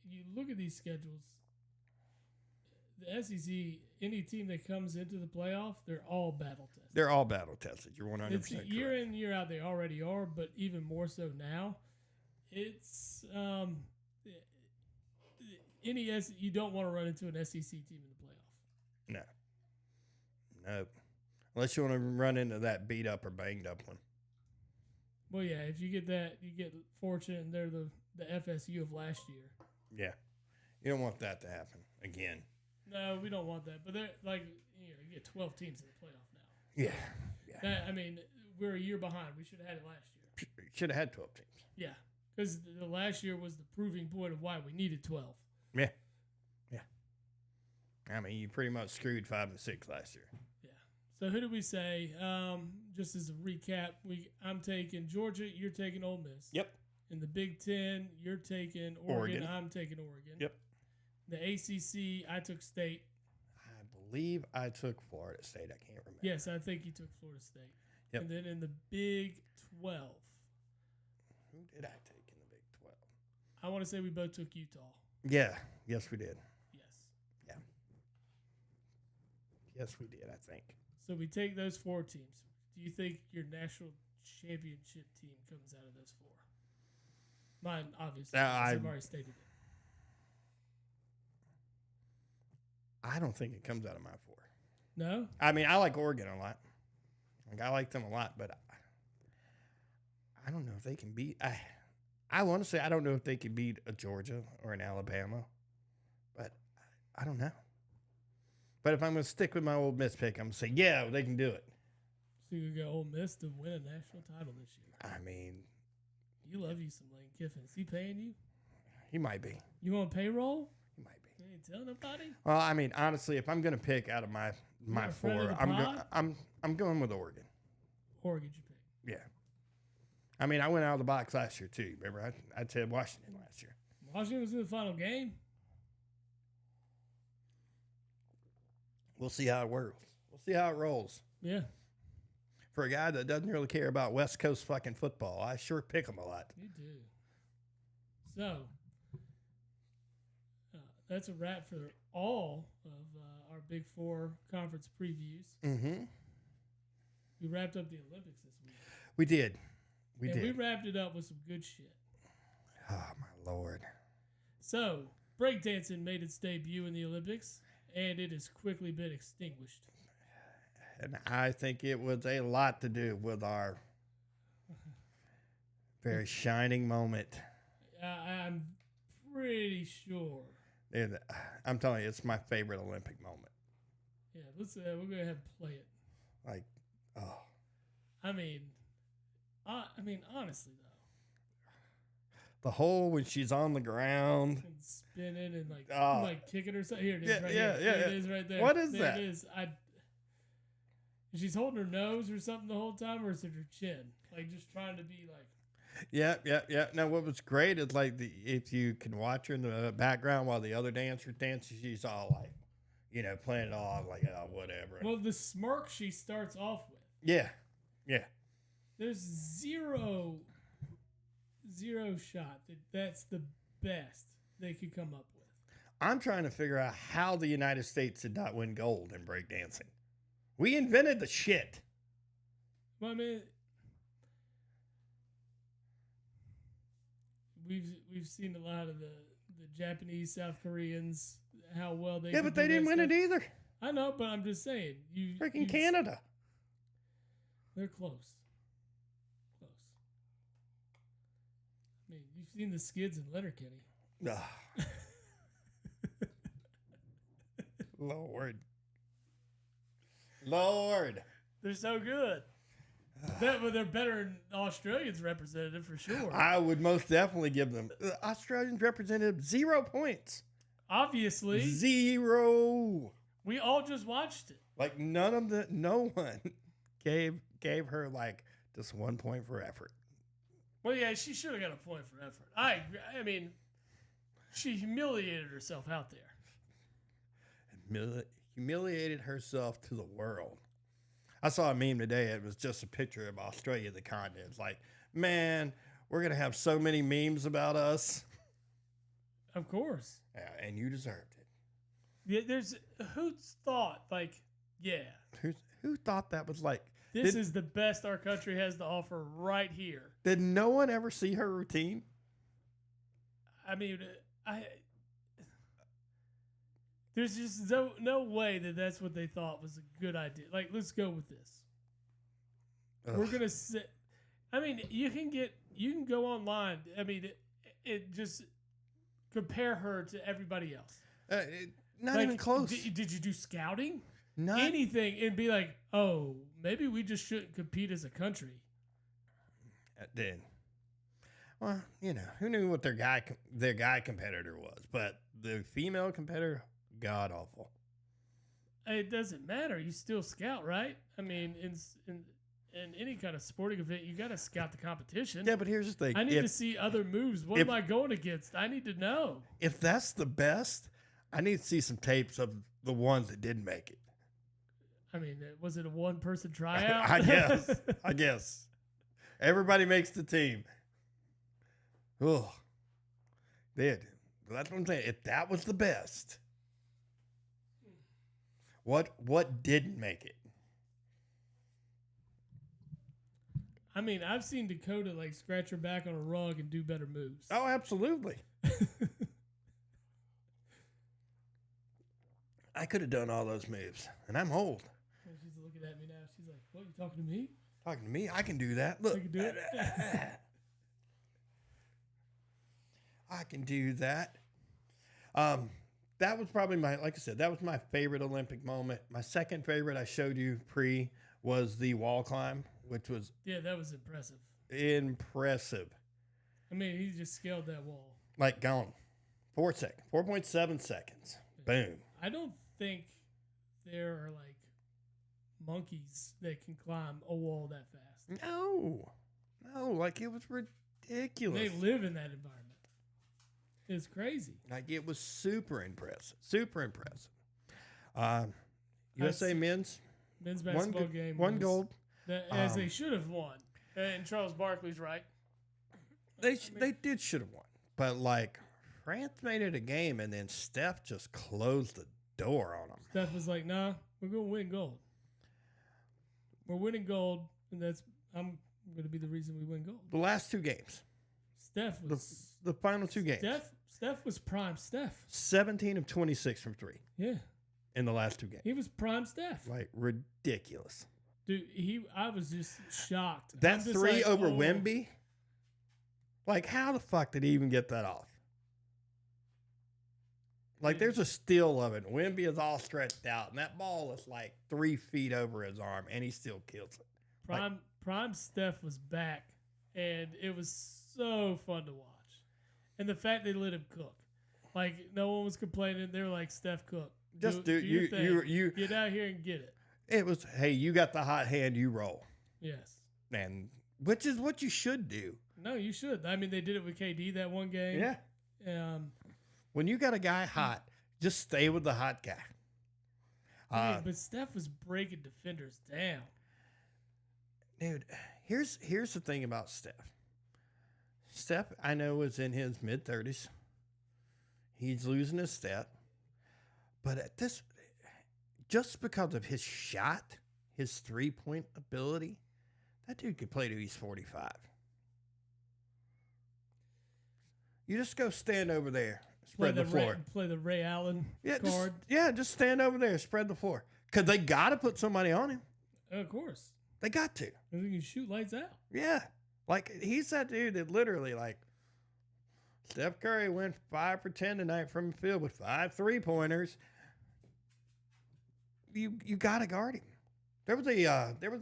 you look at these schedules, the SEC, any team that comes into the playoff, they're all battle tested. They're all battle tested. You're 100% It's correct. year in, year out, they already are, but even more so now. It's you don't want to run into an SEC team in the playoff. No. Unless you want to run into that beat up or banged up one. Well, yeah, if you get that, you get fortunate, and they're the FSU of last year. Yeah. You don't want that to happen again. No, we don't want that. But they're like, you get 12 teams in the playoff now. Yeah. I mean, we're a year behind. We should have had it last year. Should have had 12 teams. Yeah, because the last year was the proving point of why we needed 12. Yeah. I mean, you pretty much screwed 5 and 6 last year. Yeah. So who did we say? Just as a recap, I'm taking Georgia. You're taking Ole Miss. Yep. In the Big Ten, you're taking Oregon. I'm taking Oregon. Yep. The ACC, I took State. I believe I took Florida State. I can't remember. Yes, I think you took Florida State. Yep. And then in the Big 12. Who did I take in the Big 12? I want to say we both took Utah. Yeah. Yes, we did. Yes. Yeah. Yes, we did, I think. So we take those 4 teams. Do you think your national championship team comes out of those 4? Mine, obviously. I've already stated it. I don't think it comes out of my 4. No? I mean, I like Oregon a lot. Like, I like them a lot, but I don't know if they can beat. I want to say I don't know if they can beat a Georgia or an Alabama, but I don't know. But if I'm going to stick with my Ole Miss pick, I'm going to say, yeah, they can do it. So you got Ole Miss to win a national title this year. I mean, you love you some Lane Kiffin. Is he paying you? He might be. You on payroll? He might be. You ain't tell nobody? Well, I mean, honestly, if I'm going to pick out of my 4, I'm going with Oregon. Oregon you pick. Yeah. I mean, I went out of the box last year too. Remember, I said Washington last year. Washington was in the final game. We'll see how it works. We'll see how it rolls. Yeah. For a guy that doesn't really care about West Coast fucking football, I sure pick him a lot. You do. So, that's a wrap for all of our Big 4 conference previews. Mm-hmm. We wrapped up the Olympics this week. We did. We wrapped it up with some good shit. Oh, my Lord. So, breakdancing made its debut in the Olympics, and it has quickly been extinguished. And I think it was a lot to do with our very shining moment. I'm pretty sure. And I'm telling you, it's my favorite Olympic moment. Yeah, let's. We're gonna have to play it. Like, oh. I mean, honestly though. The whole when she's on the ground and spinning and like kicking herself. Here it is, right here. Yeah. There it is, right there. What is there that? It is. She's holding her nose or something the whole time, or is it her chin? Like just trying to be like. Yeah. Now, what was great is like if you can watch her in the background while the other dancer dances, she's all like, playing it off like, oh, whatever. Well, the smirk she starts off with. Yeah. There's zero shot that's the best they could come up with. I'm trying to figure out how the United States did not win gold in breakdancing. We invented the shit. Well, I mean, we've seen a lot of the Japanese, South Koreans, how well they. Yeah, but they didn't win it either. I know, but I'm just saying, freaking Canada. They're close. I mean, you've seen the skids in Letterkenny. Lord. They're so good. They're better than Australians representative for sure. I would most definitely give them. Australians representative 0 points. Obviously. 0. We all just watched it. Like no one gave her like just 1 point for effort. Well, yeah, she should have got a point for effort. I agree. I mean, she humiliated herself out there. Humiliated herself to the world. I saw a meme today. It was just a picture of Australia, the continent. It's like, man, we're going to have so many memes about us. Of course. Yeah, and you deserved it. Yeah, who's thought, like, yeah. Who thought that was like... This is the best our country has to offer right here. Did no one ever see her routine? I mean, there's just no way that's what they thought was a good idea. Like, let's go with this. Ugh. We're gonna sit. I mean, you can go online. I mean, it just compare her to everybody else. Not like, even close. Did you do scouting? Not anything, and be like, oh, maybe we just shouldn't compete as a country. It did. Well, who knew what their guy competitor was, but the female competitor, god awful. It doesn't matter. You still scout, right? I mean, in any kind of sporting event, you got to scout the competition. Yeah, but here's the thing. I need to see other moves. What am I going against? I need to know. If that's the best, I need to see some tapes of the ones that didn't make it. I mean, was it a one-person tryout? I guess. Everybody makes the team. Oh, did. That's what I'm saying. If that was the best, what didn't make it? I mean, I've seen Dakota like scratch her back on a rug and do better moves. Oh, absolutely. I could have done all those moves, and I'm old. She's looking at me now. She's like, "What? You talking to me? Talking to me? I can do that. Look, I can do it. I can do that." That was probably like I said, that was my favorite Olympic moment. My second favorite, I showed you was the wall climb, which was that was impressive. I mean, he just scaled that wall. Like gone, 4.7 seconds. Boom. I don't think there are like monkeys that can climb a wall that fast. No, like it was ridiculous. They live in that environment. It's crazy. Like it was super impressive. USA men's basketball game won gold, as they should have won. And Charles Barkley's right. They should have won, but like France made it a game, and then Steph just closed the door on them. Steph was like, "Nah, we're gonna win gold. We're winning gold, and I'm gonna be the reason we win gold." The last two games, Steph was the final two games. Steph was prime Steph. 17 of 26 from three. Yeah. In the last two games. He was prime Steph. Like ridiculous. Dude, I was just shocked. That three over Wemby. Like, how the fuck did he even get that off? Like, there's a still of it. Wemby is all stretched out, and that ball is like 3 feet over his arm, and he still kills it. Prime Steph was back, and it was so fun to watch. And the fact they let him cook. Like, no one was complaining. They were like, Steph, cook. Just do your thing. you get out here and get it. It was, hey, you got the hot hand, you roll. Yes. And which is what you should do. No, you should. I mean, they did it with KD that one game. Yeah. When you got a guy hot, just stay with the hot guy. But Steph was breaking defenders down. Dude, here's the thing about Steph. Steph, I know, is in his mid-30s. He's losing his step. But at this, just because of his shot, his three-point ability, that dude could play till he's 45. You just go stand over there, spread the floor. Play the Ray Allen card. Just stand over there, spread the floor. Because they got to put somebody on him. Of course. They got to. And they can shoot lights out. Yeah. Like, he's that dude that literally, like, Steph Curry went 5 for 10 tonight from the field with 5 3-pointers. You got to guard him. There was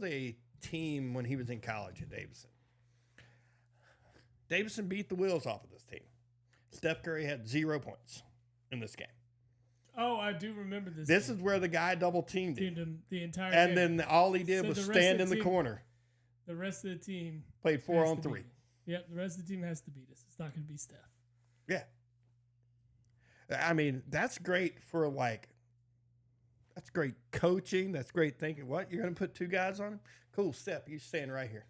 a team when he was in college at Davidson. Davidson beat the wheels off of this team. Steph Curry had 0 points in this game. Oh, I do remember this. This is where the guy double teamed him the entire and game. then all he did was stand in the corner. The rest of the team played 4-on-3. Yep, the rest of the team has to beat us. It's not going to be Steph. Yeah. I mean, that's great for that's great coaching. That's great thinking. What? You're going to put 2 guys on him? Cool, Steph, you stand right here.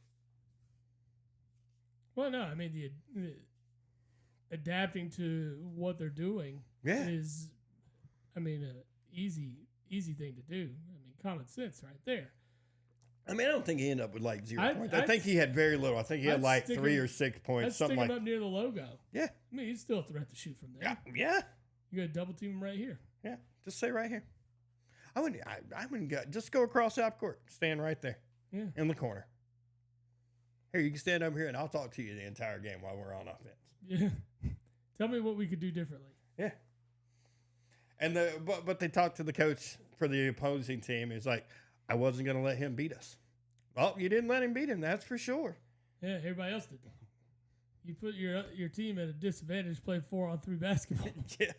Well, no, I mean, the adapting to what they're doing is, I mean, an easy thing to do. I mean, common sense right there. I mean, I don't think he ended up with 0 points. I think he had very little. I think he had 3 or 6 points, something like that. Up near the logo. Yeah. I mean, he's still a threat to shoot from there. Yeah. You got to double team him right here. Yeah. Just stay right here. I wouldn't go. Just go across half court. Stand right there. Yeah. In the corner. Here, you can stand over here, and I'll talk to you the entire game while we're on offense. Yeah. Tell me what we could do differently. Yeah. And but they talked to the coach for the opposing team. He's like, I wasn't going to let him beat us. Well, you didn't let him beat him. That's for sure. Yeah, everybody else did that. You put your team at a disadvantage, play 4-on-3 basketball. Yeah.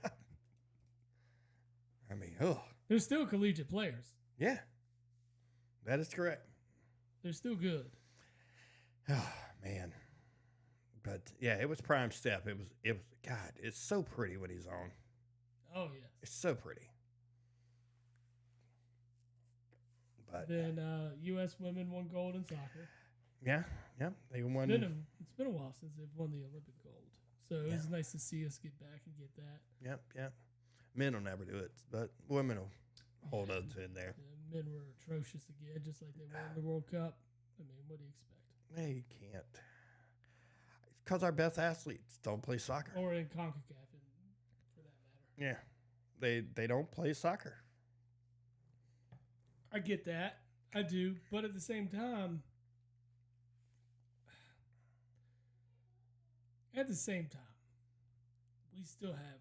I mean, they're still collegiate players. Yeah. That is correct. They're still good. Oh, man. But, yeah, it was prime Steph. It was, God, it's so pretty when he's on. Oh, yeah. It's so pretty. But then U.S. women won gold in soccer. Yeah, they won. It's been a while since they've won the Olympic gold, so it was nice to see us get back and get that. Yep. Men will never do it, but women will hold us in there. Men were atrocious again, just like they were in the World Cup. I mean, what do you expect? They can't, because our best athletes don't play soccer, or in CONCACAF, for that Yeah, matter. they don't play soccer. I get that. I do. But at the same time, we still have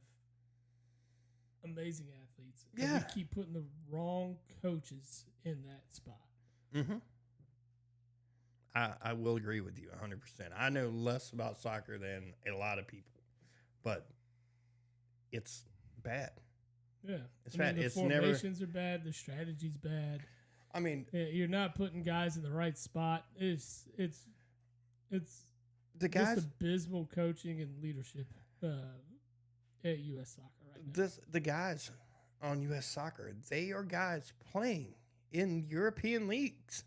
amazing athletes. Yeah. And we keep putting the wrong coaches in that spot. Mm-hmm. I will agree with you 100%. I know less about soccer than a lot of people, but it's bad. Yeah, it's bad. The it's formations are bad. The strategy's bad. I mean, you're not putting guys in the right spot. It's the guys just abysmal coaching and leadership at U.S. Soccer right now. The guys on U.S. Soccer, they are guys playing in European leagues.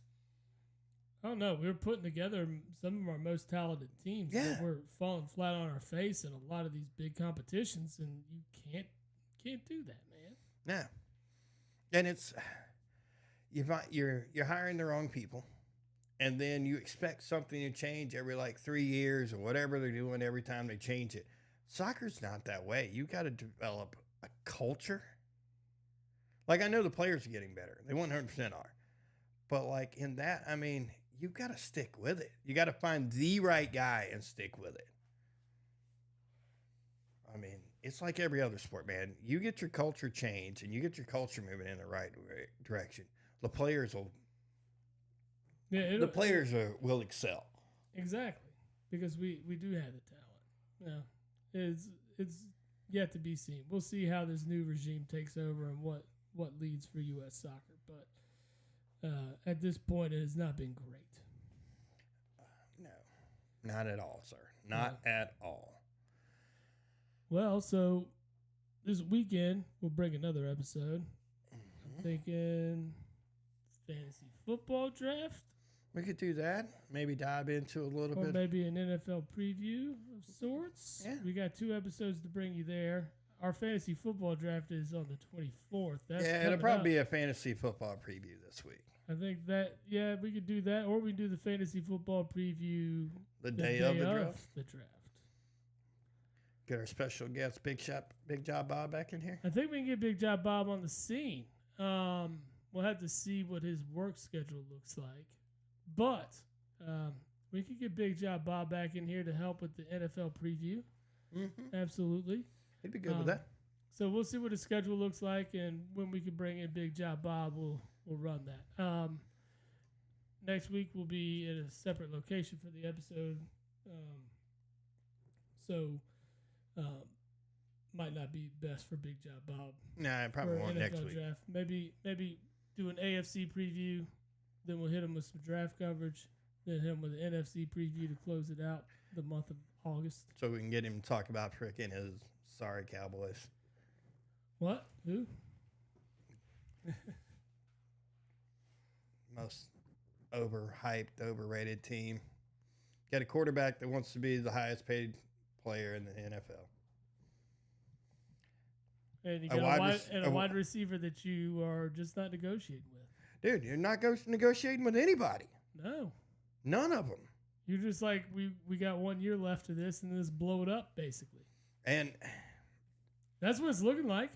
Oh no, we're putting together some of our most talented teams. Yeah, we're falling flat on our face in a lot of these big competitions, and you can't do that, man. Yeah, and it's you're hiring the wrong people, and then you expect something to change every 3 years or whatever they're doing every time they change it. Soccer's not that way. You got to develop a culture. I know the players are getting better; they 100% are, but in that, I mean, you've got to stick with it. You got to find the right guy and stick with it. I mean, it's like every other sport, man. You get your culture changed and you get your culture moving in the right direction. The players will. Yeah, the players will excel. Exactly, because we do have the talent. Yeah, it's yet to be seen. We'll see how this new regime takes over and what leads for U.S. soccer. But at this point, it has not been great. No, not at all, sir. Not at all. Well, so this weekend we'll bring another episode. I'm thinking fantasy football draft. We could do that. Maybe dive into a little Or bit. maybe an NFL preview of sorts. Yeah. We got 2 episodes to bring you there. Our fantasy football draft is on the 24th. That's Yeah, it'll probably be a fantasy football preview this week. I think that, we could do that. Or we can do the fantasy football preview The day of the draft. the draft. Get our special guest, Big Job Bob, back in here. I think we can get Big Job Bob on the scene. We'll have to see what his work schedule looks like. But we could get Big Job Bob back in here to help with the NFL preview. Mm-hmm. Absolutely. He'd be good with that. So we'll see what his schedule looks like, and when we can bring in Big Job Bob, we'll run that. Next week we'll be at a separate location for the episode, so might not be best for Big Job Bob. Nah, I probably for won't NFL next week. draft. Maybe do an AFC preview, then we'll hit him with some draft coverage, then hit him with an NFC preview to close it out the month of August. So we can get him to talk about frickin' his sorry Cowboys. What? Who? Most overhyped, overrated team. Got a quarterback that wants to be the highest paid player in the NFL. And you got a wide receiver that you are just not negotiating with. Dude, you're not negotiating with anybody. No. None of them. You're just like, we got 1 year left of this, and this blow it up, basically. And that's what it's looking like.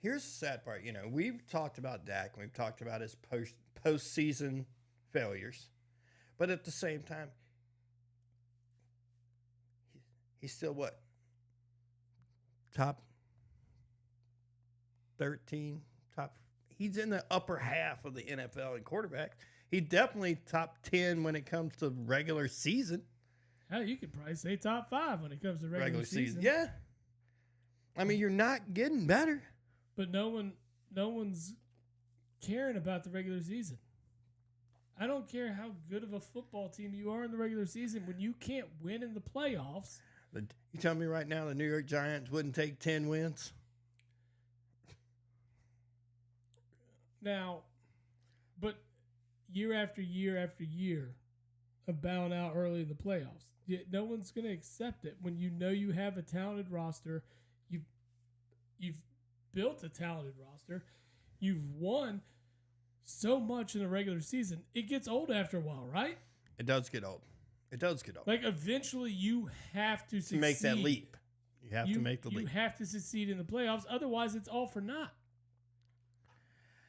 here's the sad part. You know, we've talked about Dak. We've talked about his postseason failures. But at the same time, he's still what? Top 13? He's in the upper half of the NFL in quarterback. He's definitely top 10 when it comes to regular season. Hell, you could probably say top 5 when it comes to regular season. Yeah. I mean, you're not getting better. But no one's caring about the regular season. I don't care how good of a football team you are in the regular season when you can't win in the playoffs. You tell me right now the New York Giants wouldn't take 10 wins? Now, but year after year after year of bowing out early in the playoffs, no one's going to accept it when you know you have a talented roster. You've built a talented roster. You've won so much in the regular season. It gets old after a while, right? It does get old. Like, eventually you have to succeed. To make that leap. You have to make the leap. You have to succeed in the playoffs. Otherwise, it's all for naught.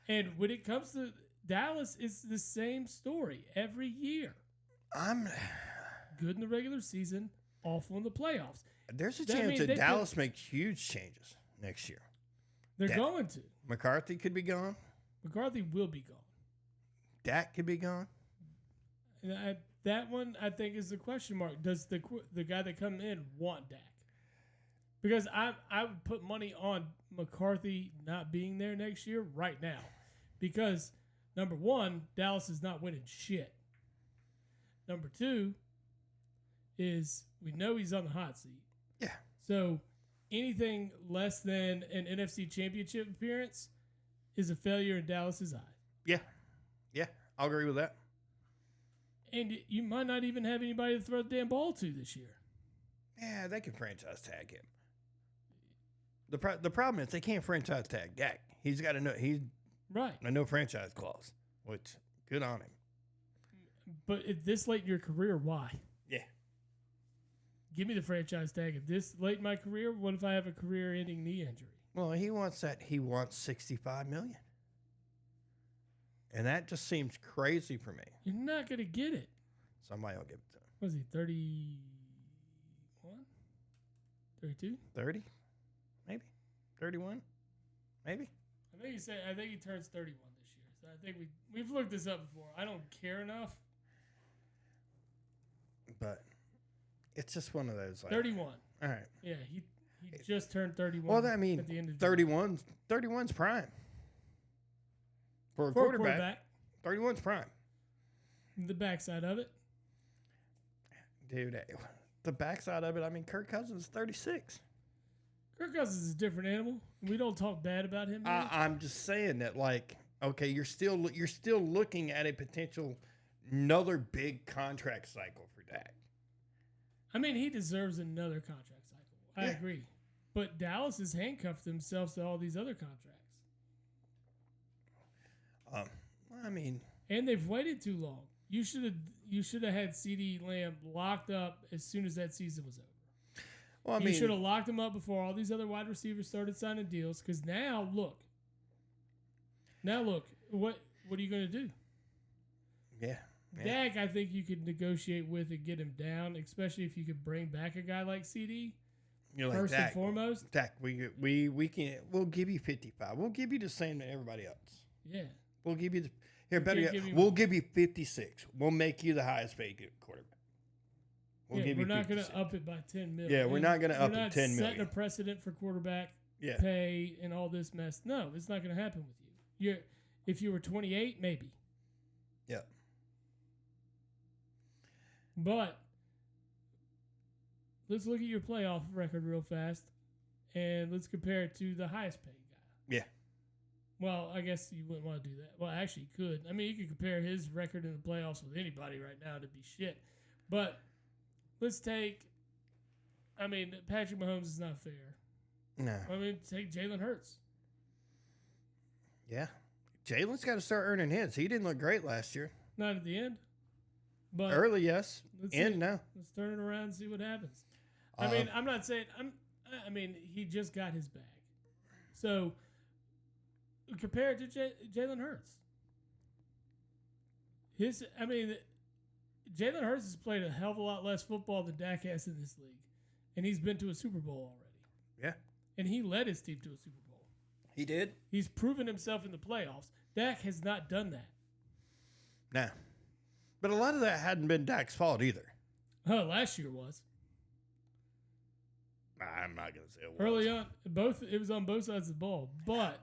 And when it comes to Dallas, it's the same story every year. I'm good in the regular season, awful in the playoffs. There's a chance that Dallas makes huge changes next year. They're going to. McCarthy could be gone. McCarthy will be gone. Dak could be gone. And that one, I think, is the question mark. Does the guy that come in want Dak? Because I would put money on McCarthy not being there next year right now. Because, number one, Dallas is not winning shit. Number two is we know he's on the hot seat. Yeah. So anything less than an NFC Championship appearance is a failure in Dallas's eye. Yeah. Yeah, I'll agree with that. And you might not even have anybody to throw the damn ball to this year. Yeah, they can franchise tag him. The problem is they can't franchise tag Dak. He's got a no franchise clause, which good on him. But at this late in your career, why? Yeah. Give me the franchise tag. At this late in my career, what if I have a career-ending knee injury? Well, he wants $65 million. And that just seems crazy for me. You're not going to get it. Somebody will give it to him. Was he 31? 32? 30? Maybe. 31? Maybe. I think he turns 31 this year. So I think we've looked this up before. I don't care enough. But it's just one of those. 31. All right. Yeah, he just turned 31. Well, I mean, at the end of 31's prime. For a quarterback. 31's prime. The backside of it. Dude, the backside of it, I mean, Kirk Cousins is 36. Kirk Cousins is a different animal. We don't talk bad about him. I'm just saying that, like, okay, you're still looking at a potential another big contract cycle for Dak. I mean, he deserves another contract cycle. I agree. But Dallas has handcuffed themselves to all these other contracts. I mean, and they've waited too long. You should have had CeeDee Lamb locked up as soon as that season was over. Well, you should have locked him up before all these other wide receivers started signing deals. Because now look, what are you going to do? Yeah. Dak, I think you could negotiate with and get him down, especially if you could bring back a guy like CD. You're like, first and foremost, Dak, we'll give you 55. We'll give you the same to everybody else. Yeah. We'll give you we'll give you 56. We'll make you the highest paid quarterback. We're not going to up it by $10 million. Yeah, we're not going to up it $10 million. We're not setting a precedent for quarterback pay and all this mess. No, it's not going to happen with you. If you were 28, maybe. Yeah. But let's look at your playoff record real fast, and let's compare it to the highest paid guy. Yeah. Well, I guess you wouldn't want to do that. Well, actually, you could. I mean, you could compare his record in the playoffs with anybody right now to be shit. But let's take, Patrick Mahomes is not fair. No. Take Jalen Hurts. Yeah. Jalen's got to start earning his. He didn't look great last year. Not at the end. But early, yes. End, no. Let's turn it around and see what happens. I'm not saying he just got his bag. So compare it to Jalen Hurts. Jalen Hurts has played a hell of a lot less football than Dak has in this league, and he's been to a Super Bowl already. Yeah, and he led his team to a Super Bowl. He did. He's proven himself in the playoffs. Dak has not done that. No, but a lot of that hadn't been Dak's fault either. Oh, last year was. I'm not gonna say it was. Early on, it was on both sides of the ball, but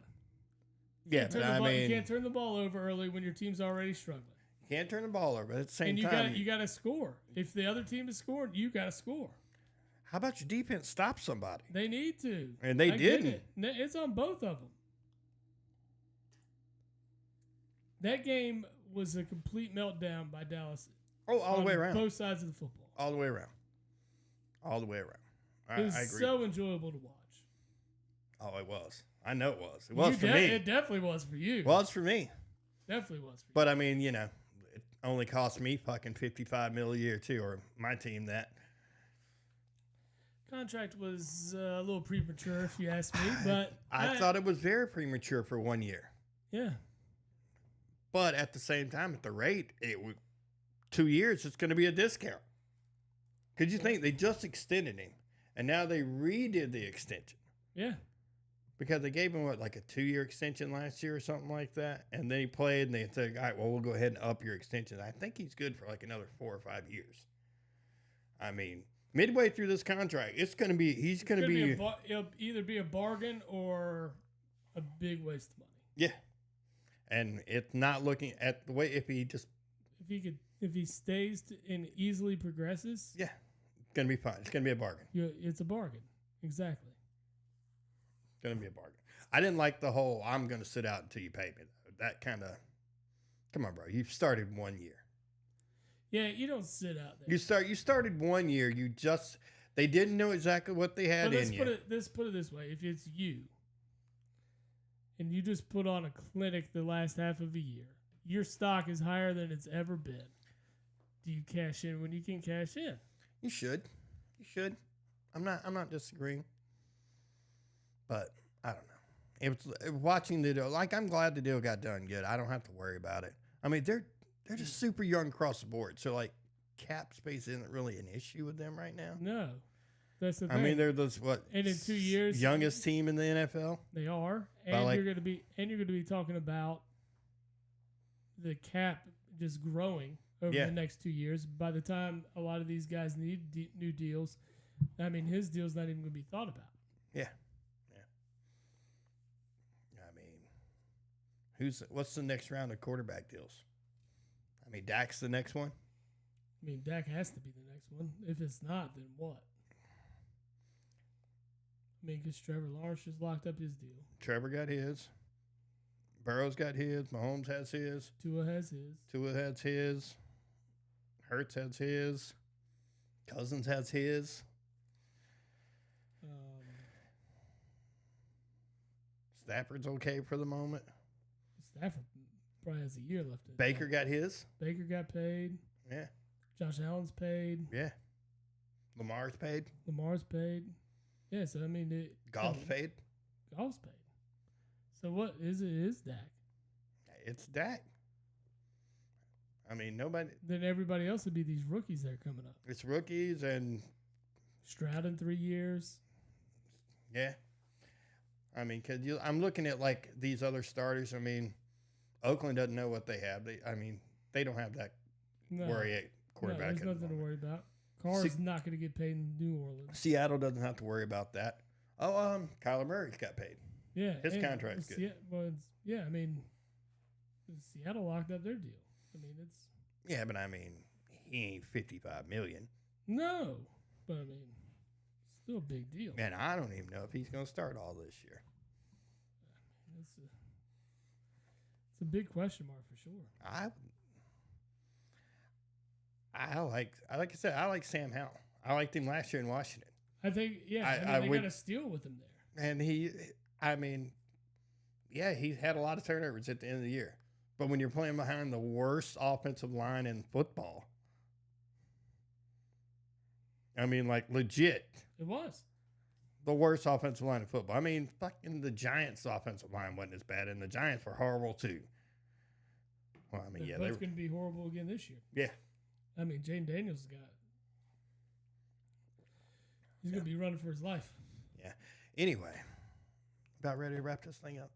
yeah, you can't turn the ball over early when your team's already struggling. You can't turn the ball over, but at the same time, and you got to score. If the other team is scoring, you got to score. How about your defense stop somebody? They need to, and they didn't. It's on both of them. That game was a complete meltdown by Dallas. Oh, all the way around. Both sides of the football. All the way around. All the way around. It was I agree. so enjoyable to watch. Oh, it was. I know it was. It was for me. It definitely was for you. Well, it's for me. Definitely was for you. But, it only cost me fucking $55 million a year, too, or my team that. Contract was a little premature, if you ask me. But I thought it was very premature for 1 year. Yeah. But at the same time, at the rate, 2 years, it's going to be a discount. Could you think they just extended him, and now they redid the extension? Yeah. Because they gave him, a 2-year extension last year or something like that, and then he played, and they said, all right, well, we'll go ahead and up your extension. I think he's good for another 4 or 5 years. Midway through this contract, he's going to be. It'll either be a bargain or a big waste of money. Yeah. And it's not looking at the way if he stays and easily progresses. Yeah, it's gonna be fine. It's gonna be a bargain. It's a bargain, exactly. It's gonna be a bargain. I didn't like the whole "I'm gonna sit out until you pay me." That kind of, come on, bro. You've started 1 year. Yeah, you don't sit out there. You started 1 year. They didn't know exactly what they had in you. Let's put it this way: if it's you. And you just put on a clinic the last half of a year, your stock is higher than it's ever been. Do you cash in when you can cash in? You should. I'm not disagreeing. But I don't know. It was watching the deal. I'm glad the deal got done good. I don't have to worry about it. They're just super young across the board. So cap space isn't really an issue with them right now. No. That's the thing. They're and in 2 years, youngest team in the NFL. They are, and you're going to be talking about the cap just growing over the next 2 years. By the time a lot of these guys need new deals, his deal's not even going to be thought about. Yeah. What's the next round of quarterback deals? I mean, Dak's the next one. I mean, Dak has to be the next one. If it's not, then what? I mean, because Trevor Lawrence just locked up his deal. Trevor got his. Burrow's got his. Mahomes has his. Tua has his. Tua has his. Hurts has his. Cousins has his. Stafford's okay for the moment. Stafford probably has a year left. Baker got his. Baker got paid. Yeah. Josh Allen's paid. Yeah. Lamar's paid. Lamar's paid. Yeah, so I mean, Goff's paid. Goff's paid. So what is it? Is Dak? It's Dak. I mean, nobody. Then everybody else would be these rookies that are coming up. It's rookies and Stroud in 3 years. Yeah. I mean, I'm looking at like these other starters. I mean, Oakland doesn't know what they have. They don't have that worry at quarterback. There's nothing to worry about. Carr's not going to get paid in New Orleans. Seattle doesn't have to worry about that. Oh, Kyler Murray's got paid. Yeah, his contract's good. Yeah, I mean, Seattle locked up their deal. I mean, it's. Yeah, but I mean, he ain't $55 million. No, but I mean, still a big deal. Man, I don't even know if he's going to start all this year. It's a big question mark for sure. like I said, I like Sam Howell. I liked him last year in Washington. I think, they got a steal with him there. And he had a lot of turnovers at the end of the year. But when you're playing behind the worst offensive line in football, I mean, like legit. It was. The worst offensive line in football. I mean, fucking the Giants' offensive line wasn't as bad, and the Giants were horrible too. Well, I mean, they're both going to be horrible again this year. Yeah. I mean, Jane Daniels he's going to be running for his life. Yeah. Anyway, about ready to wrap this thing up.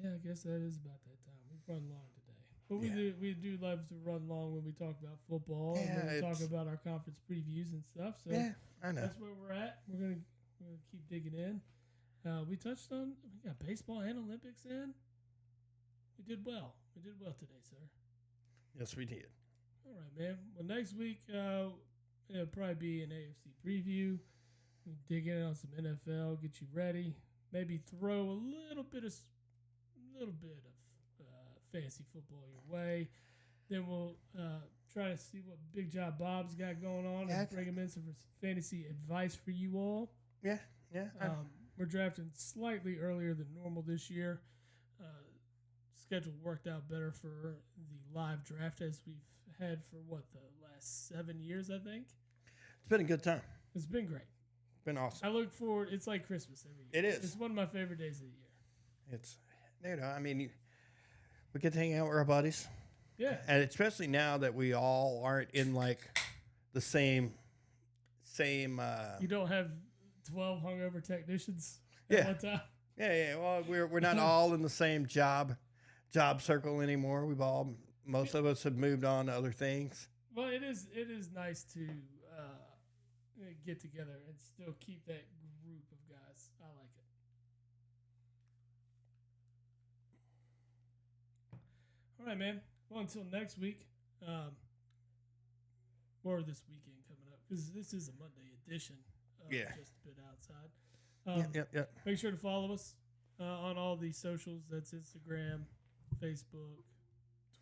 Yeah, I guess that is about that time. We've run long today. But we do love to run long when we talk about football and when we talk about our conference previews and stuff. So yeah, I know. That's where we're at. We're gonna keep digging in. We got baseball and Olympics in. We did well. We did well today, sir. Yes, we did. All right, man. Well, next week it'll probably be an AFC preview. We'll dig in on some NFL, get you ready. Maybe throw a little bit of fantasy football your way. Then we'll try to see what Big Job Bob's got going on and bring him in some fantasy advice for you all. Yeah. We're drafting slightly earlier than normal this year. Schedule worked out better for the live draft as we've had for the last 7 years, I think. It's been a good time. It's been great. It's been awesome. I look forward. It's like Christmas every year. It is. It's one of my favorite days of the year. It's, I mean, we get to hang out with our buddies. Yeah. And especially now that we all aren't in like the same. You don't have 12 hungover technicians at one time. Yeah. Well, we're not all in the same job circle anymore. Most of us have moved on to other things. Well, it is nice to get together and still keep that group of guys. I like it. All right, man. Well, until next week, or this weekend coming up, because this is a Monday edition. Just a bit outside. Yep. Make sure to follow us on all the socials. That's Instagram, Facebook,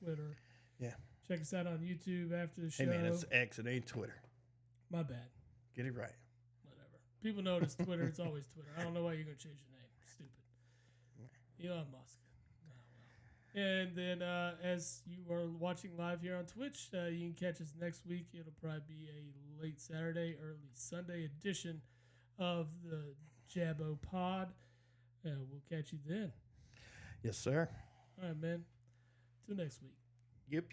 Twitter. Yeah. Check us out on YouTube after the show. Hey, man, it's X. It ain't Twitter. My bad. Get it right. Whatever. People know it's Twitter. It's always Twitter. I don't know why you're going to change your name. Stupid. Elon Musk. Oh, well. And then as you are watching live here on Twitch, you can catch us next week. It'll probably be a late Saturday, early Sunday edition of the Jabbo Pod. We'll catch you then. Yes, sir. All right, man. Till next week. Yep.